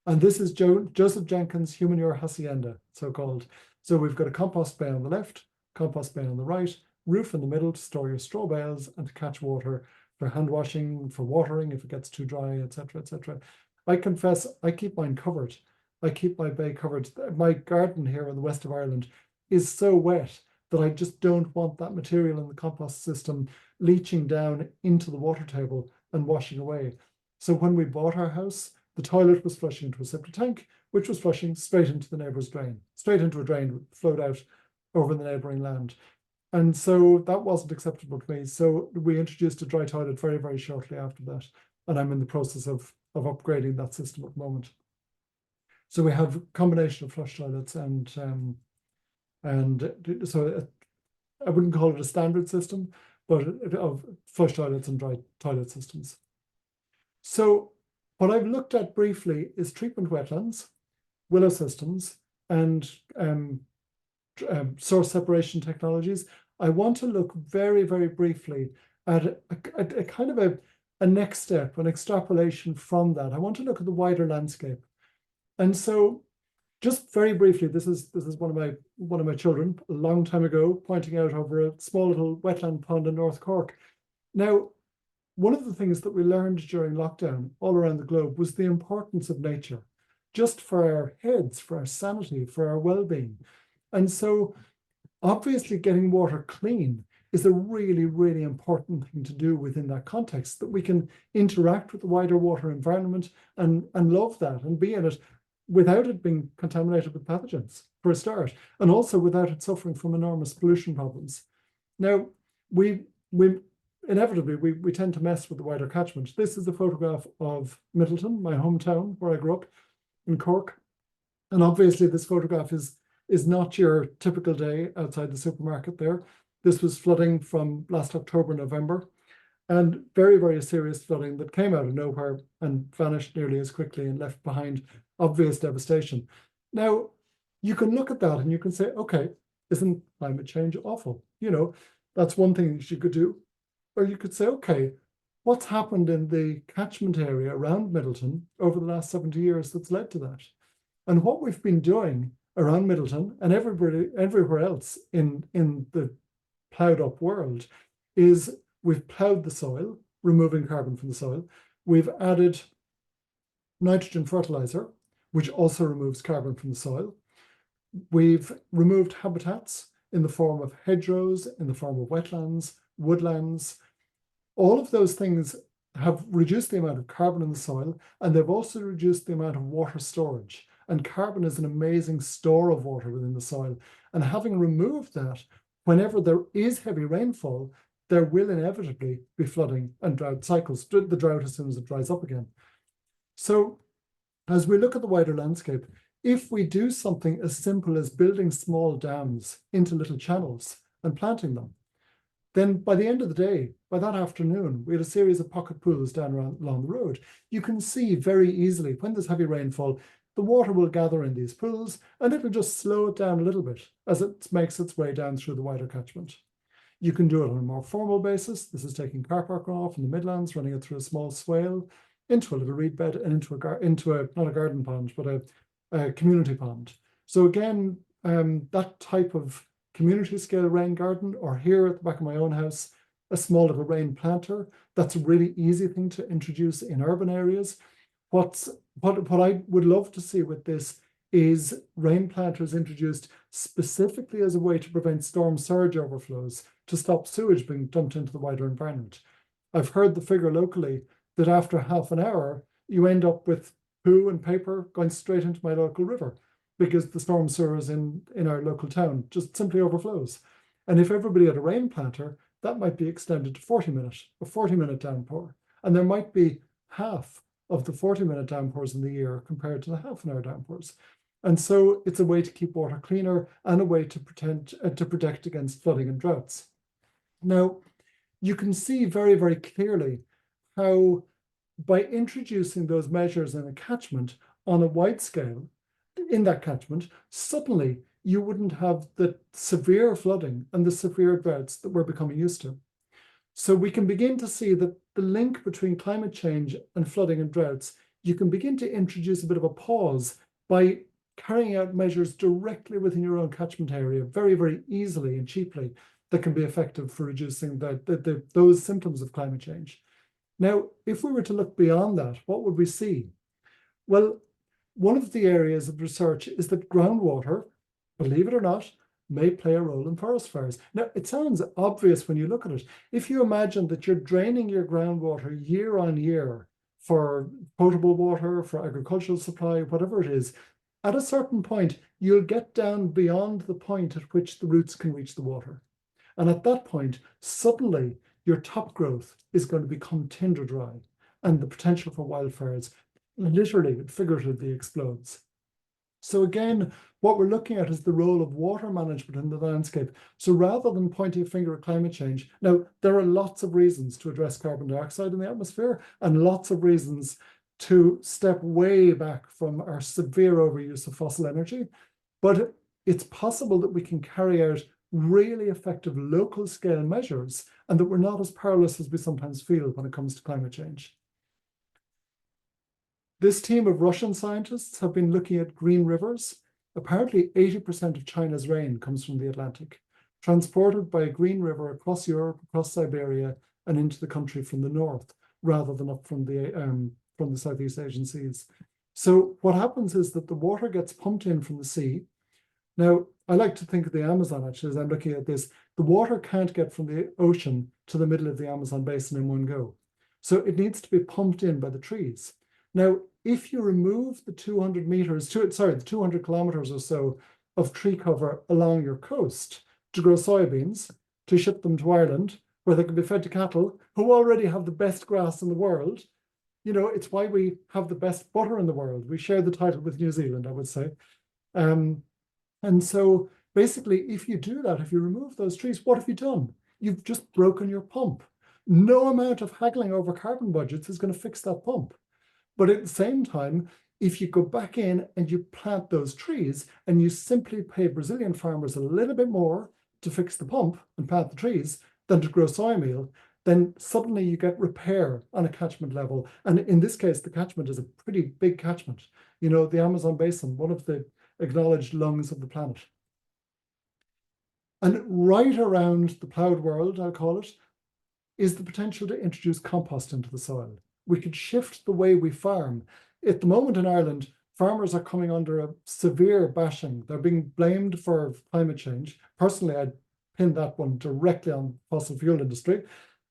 And this is Joseph Jenkins' Human Ure Hacienda, so-called. So we've got a compost bay on the left, compost bay on the right, roof in the middle to store your straw bales and to catch water for hand washing, for watering if it gets too dry, etc., etc. I confess, I keep mine covered. I keep my bay covered. My garden here in the west of Ireland is so wet that I just don't want that material in the compost system leaching down into the water table and washing away. So when we bought our house, the toilet was flushing into a septic tank, which was flushing straight into the neighbour's drain, straight into a drain that flowed out over the neighbouring land. And so that wasn't acceptable to me. So we introduced a dry toilet very, very shortly after that. And I'm in the process of upgrading that system at the moment. So we have a combination of flush toilets and so I wouldn't call it a standard system, but of flush toilets and dry toilet systems. So what I've looked at briefly is treatment wetlands, willow systems, and source separation technologies. I want to look very, very briefly at a kind of a next step, an extrapolation from that. I want to look at the wider landscape. And so just very briefly, this is one of my children a long time ago pointing out over a small little wetland pond in North Cork. Now, one of the things that we learned during lockdown all around the globe was the importance of nature, just for our heads, for our sanity, for our well-being. And so obviously getting water clean is a really, really important thing to do within that context, that we can interact with the wider water environment and love that and be in it without it being contaminated with pathogens, for a start, and also without it suffering from enormous pollution problems. Now, we inevitably, we tend to mess with the wider catchment. This is a photograph of Middleton, my hometown, where I grew up in Cork. And obviously this photograph is not your typical day outside the supermarket there. This was flooding from last October, November, and very, very serious flooding that came out of nowhere and vanished nearly as quickly and left behind obvious devastation. Now, you can look at that and you can say, okay, isn't climate change awful? You know, that's one thing you could do. Or you could say, okay, what's happened in the catchment area around Middleton over the last 70 years that's led to that? And what we've been doing around Middleton and everywhere else in the ploughed up world is we've ploughed the soil, removing carbon from the soil. We've added nitrogen fertilizer, which also removes carbon from the soil. We've removed habitats in the form of hedgerows, in the form of wetlands, woodlands. All of those things have reduced the amount of carbon in the soil, and they've also reduced the amount of water storage. And carbon is an amazing store of water within the soil. And having removed that, whenever there is heavy rainfall, there will inevitably be flooding and drought cycles, the drought as soon as it dries up again. So as we look at the wider landscape, if we do something as simple as building small dams into little channels and planting them, then by the end of the day, by that afternoon, we had a series of pocket pools down along the road. You can see very easily when there's heavy rainfall, the water will gather in these pools and it'll just slow it down a little bit as it makes its way down through the wider catchment. You can do it on a more formal basis. This is taking car park runoff in the Midlands, running it through a small swale, into a little reed bed and into a not a garden pond, but a community pond. So again, that type of community scale rain garden, or here at the back of my own house, a small little rain planter, that's a really easy thing to introduce in urban areas. What I would love to see with this is rain planters introduced specifically as a way to prevent storm surge overflows, to stop sewage being dumped into the wider environment. I've heard the figure locally that after half an hour, you end up with poo and paper going straight into my local river because the storm sewers in our local town just simply overflows. And if everybody had a rain planter, that might be extended to a 40-minute downpour. And there might be half of the 40-minute downpours in the year compared to the half-an-hour downpours. And so it's a way to keep water cleaner and a way to protect against flooding and droughts. Now, you can see very, very clearly how by introducing those measures in a catchment on a wide scale, in that catchment, suddenly you wouldn't have the severe flooding and the severe droughts that we're becoming used to. So we can begin to see that the link between climate change and flooding and droughts, you can begin to introduce a bit of a pause by carrying out measures directly within your own catchment area very, very easily and cheaply that can be effective for reducing those symptoms of climate change. Now, if we were to look beyond that, what would we see? Well, one of the areas of research is that groundwater, believe it or not, may play a role in forest fires. Now, it sounds obvious when you look at it. If you imagine that you're draining your groundwater year on year for potable water, for agricultural supply, whatever it is, at a certain point, you'll get down beyond the point at which the roots can reach the water. And at that point, suddenly your top growth is going to become tinder dry, and the potential for wildfires literally and figuratively explodes. So again, what we're looking at is the role of water management in the landscape. So rather than pointing a finger at climate change, now there are lots of reasons to address carbon dioxide in the atmosphere and lots of reasons to step way back from our severe overuse of fossil energy. But it's possible that we can carry out really effective local scale measures and that we're not as powerless as we sometimes feel when it comes to climate change. This team of Russian scientists have been looking at green rivers. Apparently 80% of China's rain comes from the Atlantic, transported by a green river across Europe, across Siberia, and into the country from the north, rather than up from the Southeast Asian seas. So what happens is that the water gets pumped in from the sea. Now, I like to think of the Amazon, actually, as I'm looking at this. The water can't get from the ocean to the middle of the Amazon basin in one go. So it needs to be pumped in by the trees. Now, if you remove the 200 kilometers or so of tree cover along your coast to grow soybeans, to ship them to Ireland, where they can be fed to cattle who already have the best grass in the world. You know, it's why we have the best butter in the world. We share the title with New Zealand, I would say. And so basically, if you do that, if you remove those trees, what have you done? You've just broken your pump. No amount of haggling over carbon budgets is going to fix that pump. But at the same time, if you go back in and you plant those trees and you simply pay Brazilian farmers a little bit more to fix the pump and plant the trees than to grow soy meal, then suddenly you get repair on a catchment level. And in this case, the catchment is a pretty big catchment. You know, the Amazon basin, one of the acknowledged lungs of the planet. And right around the ploughed world, I'll call it, is the potential to introduce compost into the soil. We could shift the way we farm. At the moment in Ireland, farmers are coming under a severe bashing. They're being blamed for climate change. Personally, I'd pin that one directly on fossil fuel industry.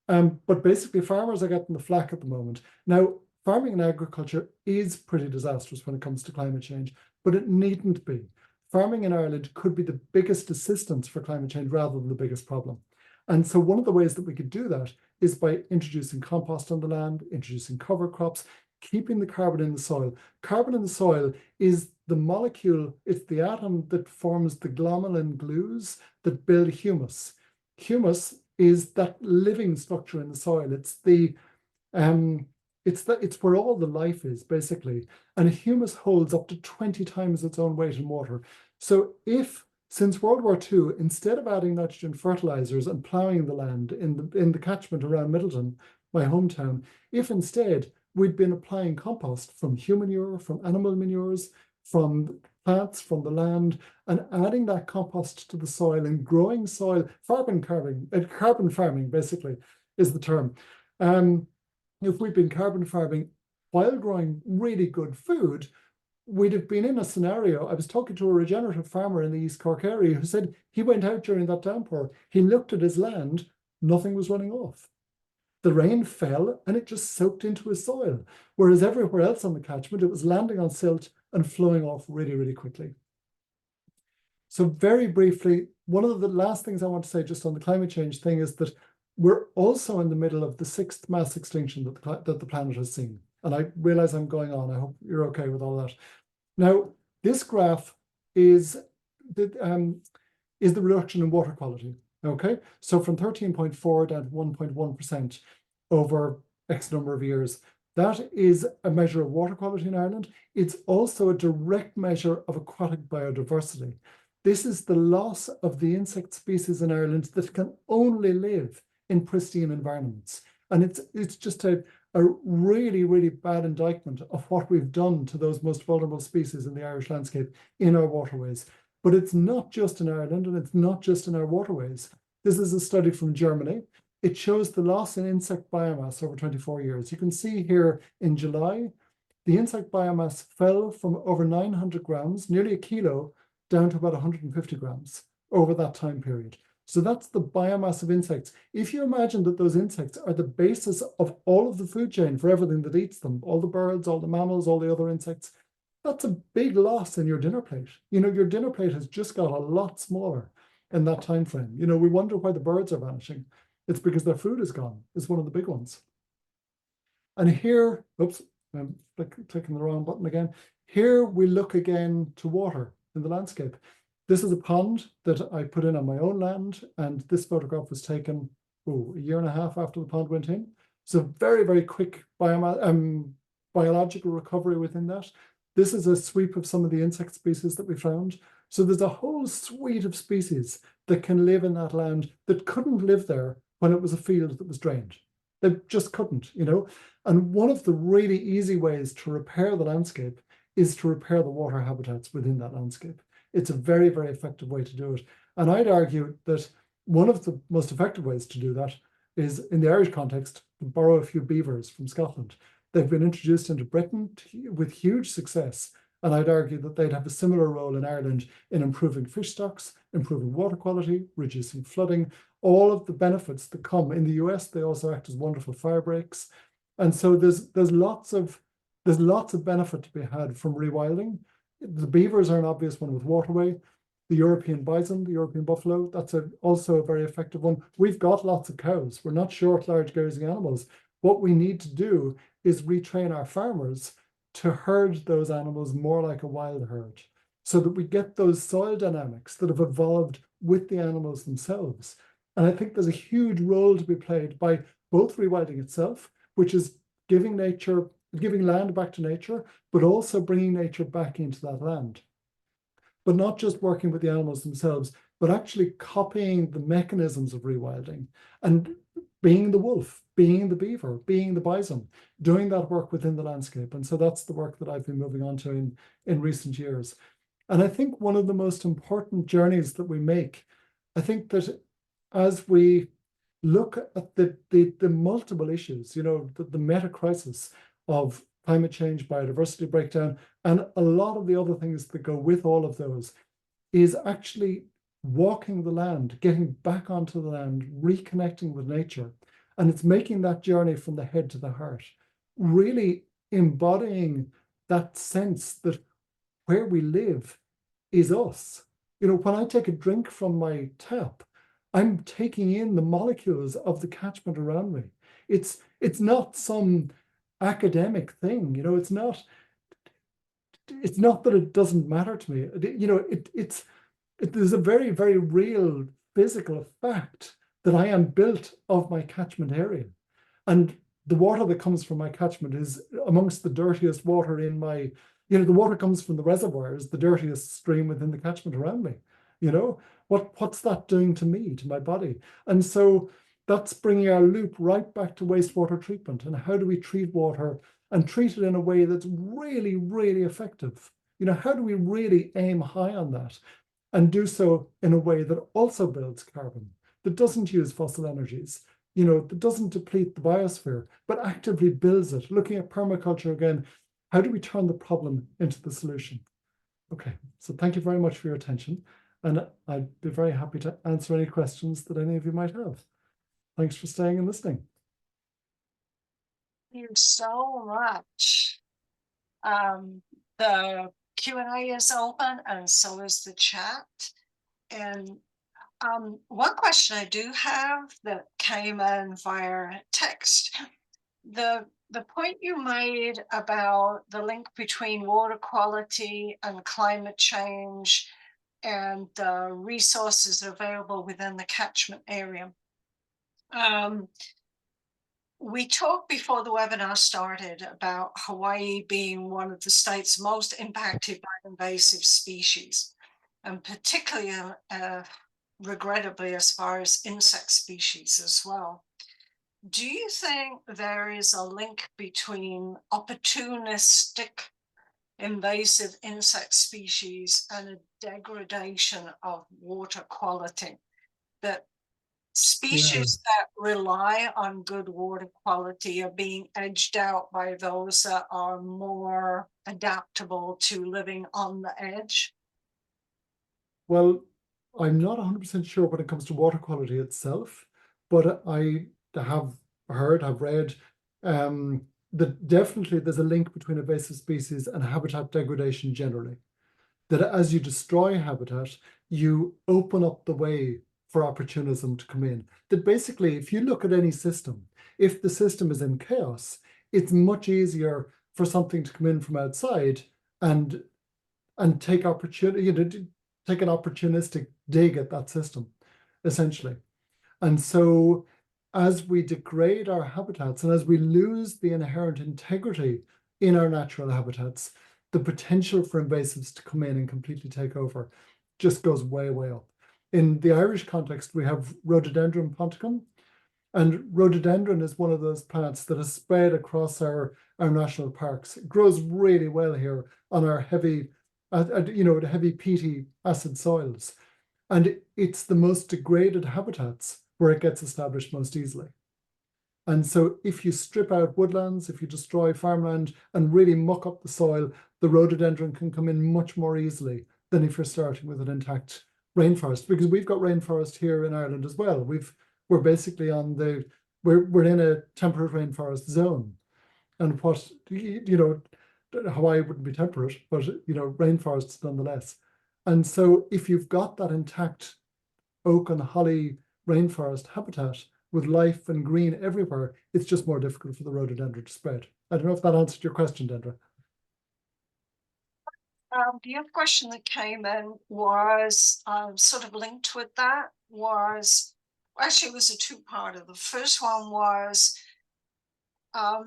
But basically, farmers are getting the flack at the moment. Now, farming and agriculture is pretty disastrous when it comes to climate change, but it needn't be. Farming in Ireland could be the biggest assistance for climate change rather than the biggest problem. And so one of the ways that we could do that is by introducing compost on the land, introducing cover crops, keeping the carbon in the soil. Carbon in the soil is the molecule, it's the atom that forms the glomalin glues that build humus. Humus is that living structure in the soil. It's where all the life is, basically. And humus holds up to 20 times its own weight in water. So if, since World War II, instead of adding nitrogen fertilizers and ploughing the land in the catchment around Middleton, my hometown, if instead we'd been applying compost from human manure, from animal manures, from plants, from the land, and adding that compost to the soil and growing soil, carbon farming basically is the term. If we'd been carbon farming while growing really good food, we'd have been in a scenario. I was talking to a regenerative farmer in the East Cork area who said he went out during that downpour. He looked at his land, nothing was running off. The rain fell and it just soaked into his soil. Whereas everywhere else on the catchment, it was landing on silt and flowing off really, really quickly. So very briefly, one of the last things I want to say just on the climate change thing is that we're also in the middle of the 6th mass extinction that the planet has seen. And I realize I'm going on. I hope you're okay with all that. Now, this graph is the reduction in water quality. Okay, so from 13.4 down to 1.1% over X number of years. That is a measure of water quality in Ireland. It's also a direct measure of aquatic biodiversity. This is the loss of the insect species in Ireland that can only live in pristine environments. And it's just a really, really bad indictment of what we've done to those most vulnerable species in the Irish landscape in our waterways. But it's not just in Ireland and it's not just in our waterways. This is a study from Germany. It shows the loss in insect biomass over 24 years. You can see here in July, the insect biomass fell from over 900 grams, nearly a kilo, down to about 150 grams over that time period. So that's the biomass of insects. If you imagine that those insects are the basis of all of the food chain for everything that eats them, all the birds, all the mammals, all the other insects, that's a big loss in your dinner plate. You know, your dinner plate has just got a lot smaller in that time frame. You know, we wonder why the birds are vanishing. It's because their food is gone. It's one of the big ones. And here, oops, I'm clicking the wrong button again. Here we look again to water in the landscape. This is a pond that I put in on my own land, and this photograph was taken a year and a half after the pond went in. So very, very quick biological recovery within that. This is a sweep of some of the insect species that we found. So there's a whole suite of species that can live in that land that couldn't live there when it was a field that was drained. They just couldn't, you know. And one of the really easy ways to repair the landscape is to repair the water habitats within that landscape. It's a very, very effective way to do it. And I'd argue that one of the most effective ways to do that is, in the Irish context, to borrow a few beavers from Scotland. They've been introduced into Britain with huge success. And I'd argue that they'd have a similar role in Ireland in improving fish stocks, improving water quality, reducing flooding, all of the benefits that come. In the US, they also act as wonderful fire breaks. And so there's lots of benefit to be had from rewilding. The beavers are an obvious one with waterway. The European bison, the European buffalo, that's also a very effective one. We've got lots of cows. We're not short, large grazing animals. What we need to do is retrain our farmers to herd those animals more like a wild herd, so that we get those soil dynamics that have evolved with the animals themselves. And I think there's a huge role to be played by both rewilding itself, which is giving land back to nature, but also bringing nature back into that land. But not just working with the animals themselves, but actually copying the mechanisms of rewilding and being the wolf, being the beaver, being the bison, doing that work within the landscape. And so that's the work that I've been moving on to in recent years. And I think one of the most important journeys that we make, I think that as we look at the multiple issues, you know, the meta crisis of climate change, biodiversity breakdown, and a lot of the other things that go with all of those, is actually walking the land, getting back onto the land, reconnecting with nature. And it's making that journey from the head to the heart, really embodying that sense that where we live is us. You know, when I take a drink from my tap, I'm taking in the molecules of the catchment around me. It's not some academic thing, you know, it's not that it doesn't matter to me. You know, there's a very, very real physical fact that I am built of my catchment area. And the water that comes from my catchment is amongst the dirtiest water in my, you know, the water comes from the reservoirs, the dirtiest stream within the catchment around me. You know, what's that doing to me, to my body? And so that's bringing our loop right back to wastewater treatment. And how do we treat water and treat it in a way that's really, really effective? You know, how do we really aim high on that and do so in a way that also builds carbon, that doesn't use fossil energies, you know, that doesn't deplete the biosphere, but actively builds it? Looking at permaculture again, how do we turn the problem into the solution? Okay, so thank you very much for your attention. And I'd be very happy to answer any questions that any of you might have. Thanks for staying and listening. Thank you so much. The Q&A is open, and so is the chat. And one question I do have that came in via text, the point you made about the link between water quality and climate change and the resources available within the catchment area. We talked before the webinar started about Hawaii being one of the states most impacted by invasive species, and particularly, regrettably, as far as insect species as well. Do you think there is a link between opportunistic invasive insect species and a degradation of water quality, that species that rely on good water quality are being edged out by those that are more adaptable to living on the edge? Well, I'm not 100% sure when it comes to water quality itself, but I have read that definitely there's a link between invasive species and habitat degradation generally. That as you destroy habitat, you open up the way for opportunism to come in. That basically, if you look at any system, if the system is in chaos, it's much easier for something to come in from outside and take opportunity, you know, take an opportunistic dig at that system, essentially. And so as we degrade our habitats and as we lose the inherent integrity in our natural habitats, the potential for invasives to come in and completely take over just goes way, way up. In the Irish context, we have Rhododendron ponticum, and rhododendron is one of those plants that is spread across our national parks. It grows really well here on our heavy, you know, the heavy peaty acid soils. And it's the most degraded habitats where it gets established most easily. And so if you strip out woodlands, if you destroy farmland and really muck up the soil, the rhododendron can come in much more easily than if you're starting with an intact rainforest, because we've got rainforest here in Ireland as well. We're basically on we're in a temperate rainforest zone. And what, you know, Hawaii wouldn't be temperate, but, you know, rainforests nonetheless. And so if you've got that intact oak and holly rainforest habitat with life and green everywhere, it's just more difficult for the rhododendron to spread. I don't know if that answered your question, Dendra. The other question that came in was sort of linked with that was, actually it was a two-parter. The first one was how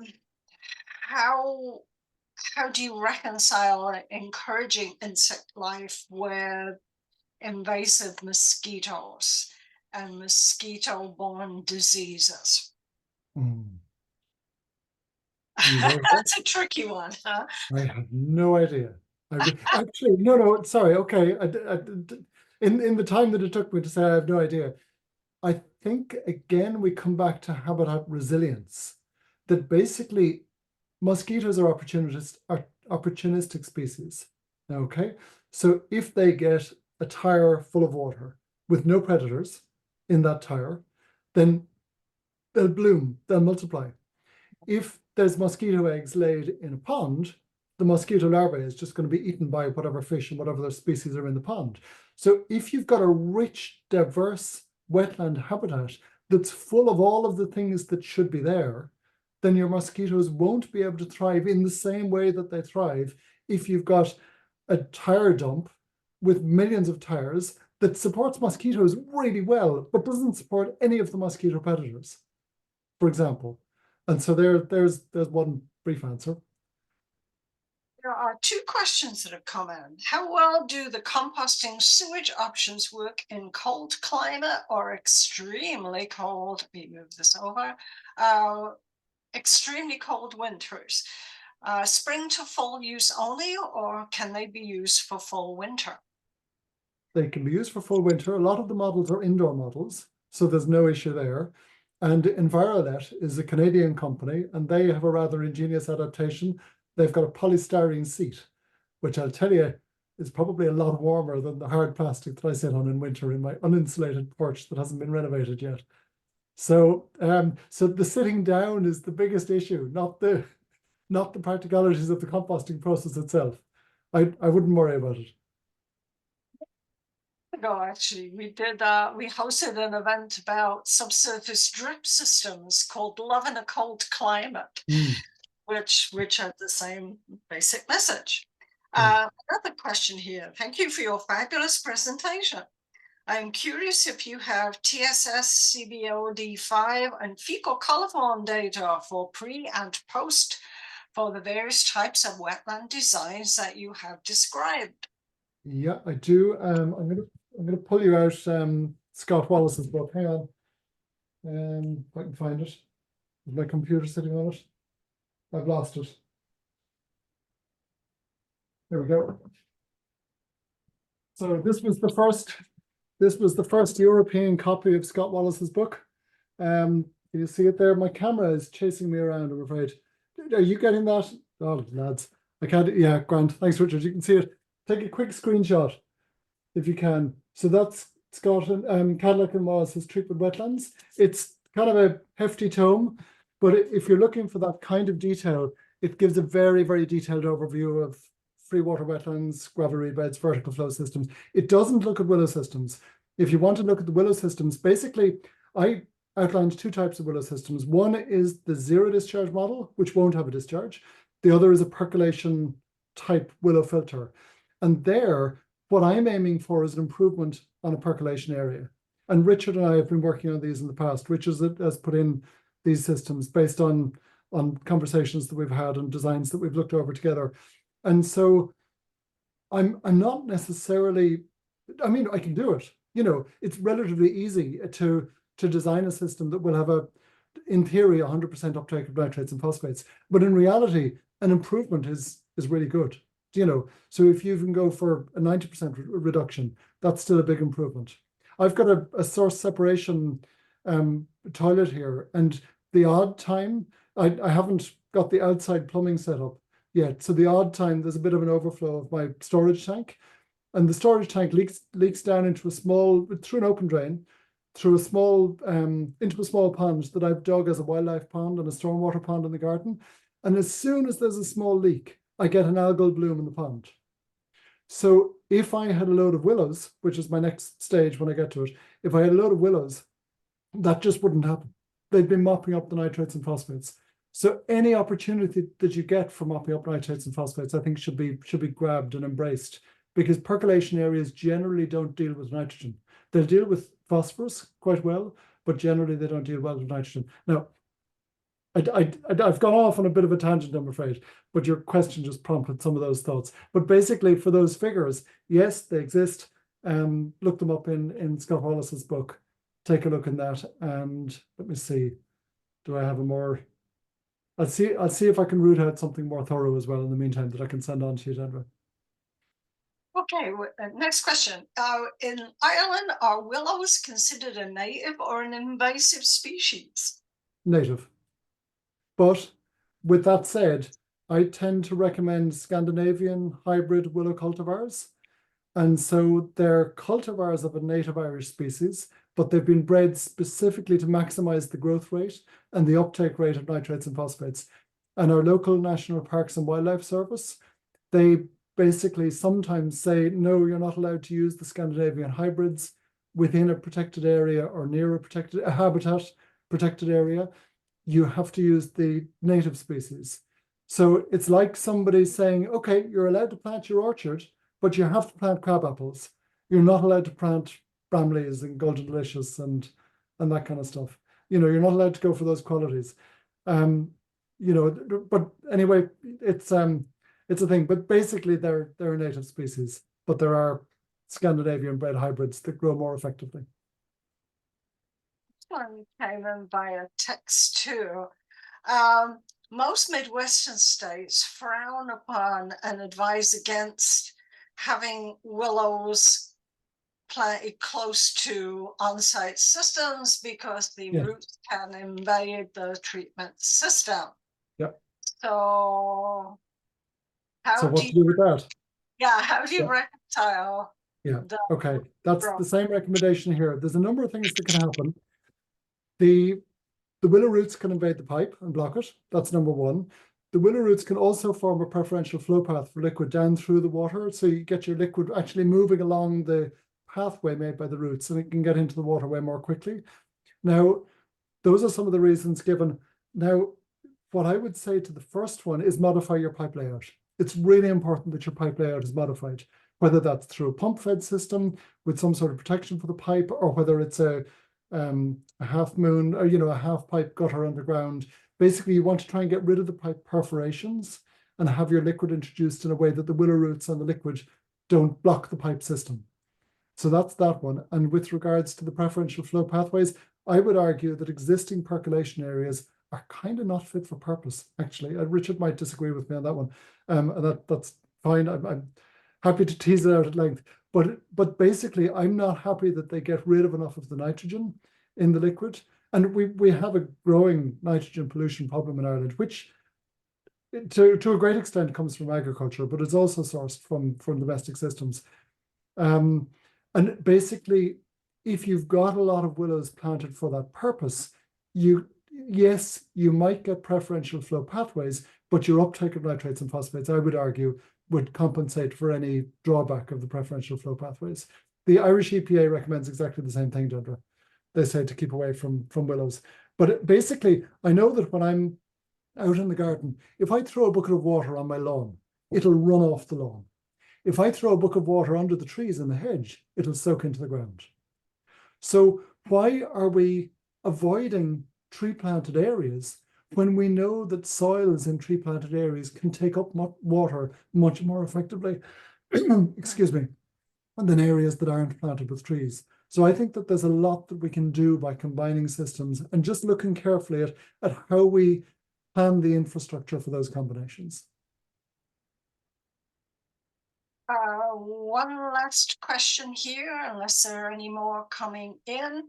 do you reconcile encouraging insect life with invasive mosquitoes and mosquito-borne diseases? That's a tricky one, huh? I have no idea. Actually, no, sorry. Okay, in the time that it took me to say I have no idea, I think again we come back to habitat resilience. That basically mosquitoes are opportunistic species. Okay, so if they get a tire full of water with no predators in that tire, then they'll bloom, they'll multiply. If there's mosquito eggs laid in a pond, the mosquito larvae is just going to be eaten by whatever fish and whatever other species are in the pond. So if you've got a rich, diverse wetland habitat that's full of all of the things that should be there, then your mosquitoes won't be able to thrive in the same way that they thrive if you've got a tire dump with millions of tires that supports mosquitoes really well, but doesn't support any of the mosquito predators, for example. And so there's one brief answer. There are two questions that have come in. How well do the composting sewage options work in cold climate or extremely cold, let me move this over, extremely cold winters? Spring to fall use only, or can they be used for full winter? They can be used for full winter. A lot of the models are indoor models, so there's no issue there. And Envirolet is a Canadian company, and they have a rather ingenious adaptation. They've got a polystyrene seat, which I'll tell you is probably a lot warmer than the hard plastic that I sit on in winter in my uninsulated porch that hasn't been renovated yet. So, so the sitting down is the biggest issue, not the practicalities of the composting process itself. I wouldn't worry about it. ago, actually, we hosted an event about subsurface drip systems called Love in a Cold Climate, which had the same basic message. Another question here. Thank you for your fabulous presentation. I'm curious if you have TSS, CBOD5, and fecal coliform data for pre and post for the various types of wetland designs that you have described. Yeah, I do. I'm gonna pull you out Scott Wallace's book. Hang on. If I can find it. Is my computer sitting on it? I've lost it. There we go. So this was the first European copy of Scott Wallace's book. Can you see it there? My camera is chasing me around, I'm afraid. Are you getting that? Oh, lads. I can't. Yeah, Grant. Thanks, Richard. You can see it. Take a quick screenshot if you can. So that's Scott and Cadillac and Wallace's Treatment Wetlands. It's kind of a hefty tome, but if you're looking for that kind of detail, it gives a very, very detailed overview of free water wetlands, gravel reed beds, vertical flow systems. It doesn't look at willow systems. If you want to look at the willow systems, basically, I outlined two types of willow systems. One is the zero discharge model, which won't have a discharge. The other is a percolation type willow filter. And there, what I'm aiming for is an improvement on a percolation area. And Richard and I have been working on these in the past. Richard has put in these systems based on conversations that we've had and designs that we've looked over together. And so I'm not necessarily, I mean, I can do it. You know, it's relatively easy to design a system that will have in theory, 100% uptake of nitrates and phosphates. But in reality, an improvement is really good. You know, so if you can go for a 90% reduction, that's still a big improvement. I've got a source separation toilet here, and the odd time, I haven't got the outside plumbing set up yet. So the odd time there's a bit of an overflow of my storage tank, and the storage tank leaks down into through an open drain, through a small, into a small pond that I've dug as a wildlife pond and a stormwater pond in the garden. And as soon as there's a small leak, I get an algal bloom in the pond. So if I had a load of willows, which is my next stage when I get to it, if I had a load of willows, that just wouldn't happen. They'd be mopping up the nitrates and phosphates. So any opportunity that you get for mopping up nitrates and phosphates, I think should be grabbed and embraced, because percolation areas generally don't deal with nitrogen. They'll deal with phosphorus quite well, but generally they don't deal well with nitrogen. Now, I've gone off on a bit of a tangent, I'm afraid, but your question just prompted some of those thoughts. But basically, for those figures, yes, they exist. Look them up in Scott Wallace's book. Take a look in that, and let me see. Do I have a more? I'll see if I can root out something more thorough as well in the meantime that I can send on to you, Deirdre. Okay, next question. In Ireland, are willows considered a native or an invasive species? Native. But with that said, I tend to recommend Scandinavian hybrid willow cultivars. And so they're cultivars of a native Irish species, but they've been bred specifically to maximize the growth rate and the uptake rate of nitrates and phosphates. And our local National Parks and Wildlife Service, they basically sometimes say, no, you're not allowed to use the Scandinavian hybrids within a protected area or near a habitat protected area. You have to use the native species. So it's like somebody saying, okay, you're allowed to plant your orchard, but you have to plant crab apples. You're not allowed to plant bramleys and golden delicious and that kind of stuff. You know, you're not allowed to go for those qualities. You know, but anyway, it's a thing. But basically, they're a native species, but there are Scandinavian bred hybrids that grow more effectively. One came in via text too. Most Midwestern states frown upon and advise against having willows planted close to on-site systems because the roots can invade the treatment system. Yep. So So what do you do with that? Yeah, how do you reconcile? Yeah, okay. That's the same recommendation here. There's a number of things that can happen. The willow roots can invade the pipe and block it. That's number one. The willow roots can also form a preferential flow path for liquid down through the water. So you get your liquid actually moving along the pathway made by the roots, and it can get into the waterway more quickly. Now, those are some of the reasons given. Now, what I would say to the first one is modify your pipe layout. It's really important that your pipe layout is modified, whether that's through a pump fed system with some sort of protection for the pipe, or whether it's a half moon, or a half pipe gutter underground. Basically, you want to try and get rid of the pipe perforations and have your liquid introduced in a way that the willow roots and the liquid don't block the pipe system. So that's that one. And with regards to the preferential flow pathways, I would argue that existing percolation areas are kind of not fit for purpose, actually. Richard might disagree with me on that one. And that's fine. I'm happy to tease it out at length. But basically, I'm not happy that they get rid of enough of the nitrogen in the liquid. And we have a growing nitrogen pollution problem in Ireland, which to a great extent comes from agriculture, but it's also sourced from domestic systems. And basically, if you've got a lot of willows planted for that purpose, you might get preferential flow pathways, but your uptake of nitrates and phosphates, I would argue, would compensate for any drawback of the preferential flow pathways. The Irish EPA recommends exactly the same thing, Deirdre. They say to keep away from willows. But basically, I know that when I'm out in the garden, if I throw a bucket of water on my lawn, it'll run off the lawn. If I throw a bucket of water under the trees in the hedge, it'll soak into the ground. So why are we avoiding tree planted areas when we know that soils in tree planted areas can take up water much more effectively, excuse me, than areas that aren't planted with trees? So I think that there's a lot that we can do by combining systems and just looking carefully at how we plan the infrastructure for those combinations. One last question here, unless there are any more coming in.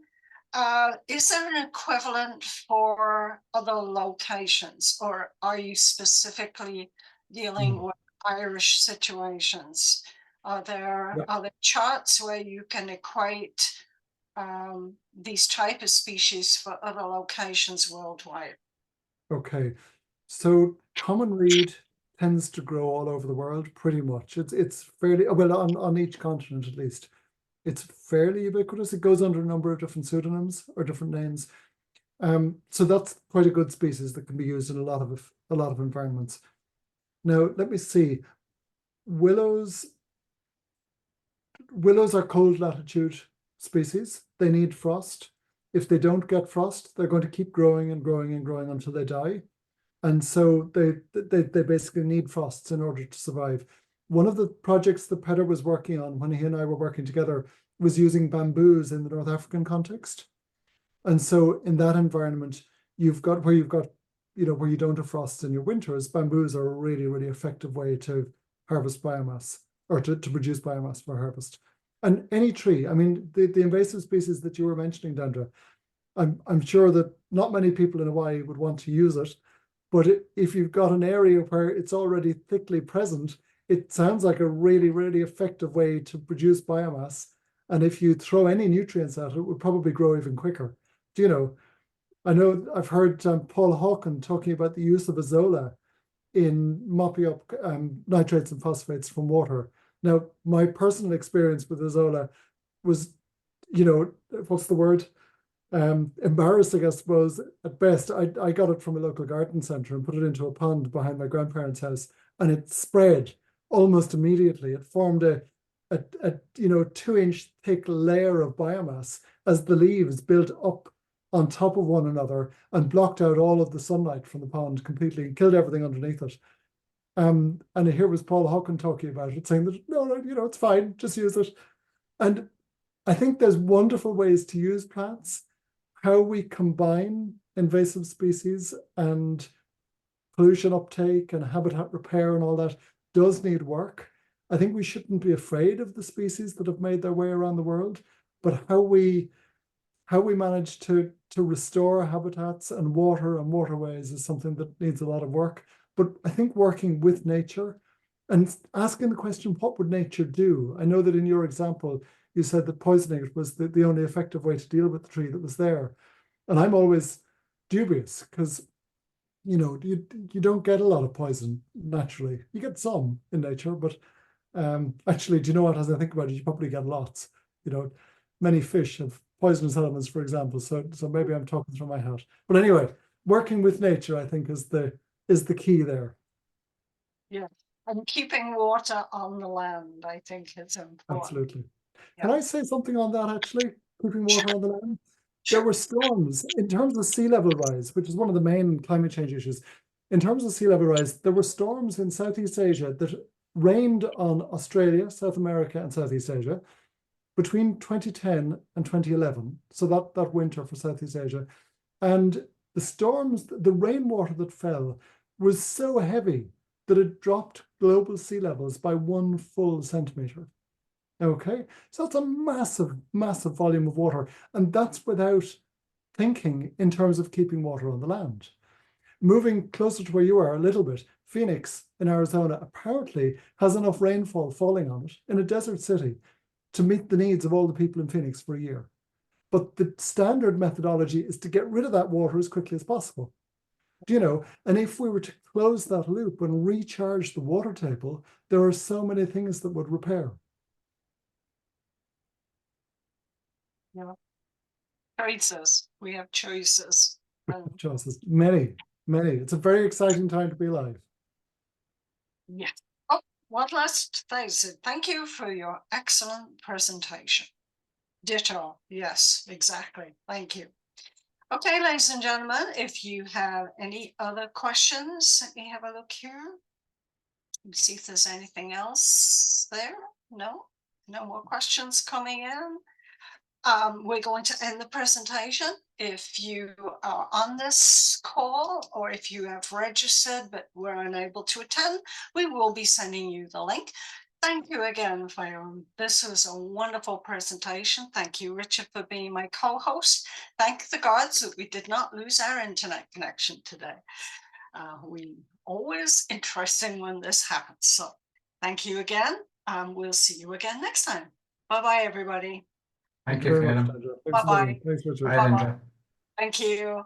Is there an equivalent for other locations, or are you specifically dealing with Irish situations? Are there other charts where you can equate these type of species for other locations worldwide? Okay, so common reed tends to grow all over the world pretty much. It's fairly, well, on each continent at least. It's fairly ubiquitous. It goes under a number of different pseudonyms or different names. So that's quite a good species that can be used in a lot of environments. Now, let me see. Willows are cold latitude species. They need frost. If they don't get frost, they're going to keep growing and growing and growing until they die. And so they basically need frosts in order to survive. One of the projects that Peter was working on when he and I were working together was using bamboos in the North African context. And so in that environment, where you don't have frosts in your winters, bamboos are a really, really effective way to harvest biomass, or to produce biomass for harvest. And any tree, I mean, the invasive species that you were mentioning, Dendra, I'm sure that not many people in Hawaii would want to use it, but if you've got an area where it's already thickly present, it sounds like a really, really effective way to produce biomass. And if you throw any nutrients at it, it would probably grow even quicker. Do you know? I know I've heard Paul Hawken talking about the use of azolla in mopping up nitrates and phosphates from water. Now, my personal experience with azolla was, what's the word? Embarrassing, I suppose, at best. I got it from a local garden centre and put it into a pond behind my grandparents' house, and it spread almost immediately. It formed a 2-inch thick layer of biomass as the leaves built up on top of one another and blocked out all of the sunlight from the pond completely and killed everything underneath it. And here was Paul Hawken talking about it, saying that, no, it's fine, just use it. And I think there's wonderful ways to use plants. How we combine invasive species and pollution uptake and habitat repair and all that does need work. I think we shouldn't be afraid of the species that have made their way around the world, but how we manage to restore habitats and water and waterways is something that needs a lot of work. But I think working with nature and asking the question, what would nature do? I know that in your example, you said that poisoning it was the only effective way to deal with the tree that was there. And I'm always dubious because, you don't get a lot of poison naturally. You get some in nature, but actually, do you know what, as I think about it, you probably get lots. Many fish have poisonous elements, for example. So maybe I'm talking through my hat. But anyway, working with nature, I think, is the key there. Yeah, and keeping water on the land, I think, is important. Absolutely. Yeah. Can I say something on that, actually? Keeping water on the land? Sure. There were storms in terms of sea level rise, which is one of the main climate change issues. In terms of sea level rise, there were storms in Southeast Asia that rained on Australia, South America, and Southeast Asia between 2010 and 2011. So that winter for Southeast Asia. And the storms, the rainwater that fell was so heavy that it dropped global sea levels by 1 full centimeter. Okay, so that's a massive, massive volume of water. And that's without thinking in terms of keeping water on the land. Moving closer to where you are a little bit, Phoenix in Arizona apparently has enough rainfall falling on it in a desert city to meet the needs of all the people in Phoenix for a year. But the standard methodology is to get rid of that water as quickly as possible. And if we were to close that loop and recharge the water table, there are so many things that would repair. Yeah. Choices. We have choices. Choices. Many. It's a very exciting time to be alive. Yeah. Oh, one last thing. Thank you for your excellent presentation. Ditto. Yes, exactly. Thank you. Okay, ladies and gentlemen, if you have any other questions, let me have a look here. Let me see if there's anything else there. No more questions coming in. We're going to end the presentation. If you are on this call or if you have registered but were unable to attend, we will be sending you the link. Thank you again, Féidhlim. This was a wonderful presentation. Thank you, Richard, for being my co-host. Thank the gods that we did not lose our internet connection today. Always interesting when this happens. So thank you again. We'll see you again next time. Bye-bye, everybody. Thank you, Féidhlim. Bye-bye. Thanks, Richard. Bye, Linda. Thank you.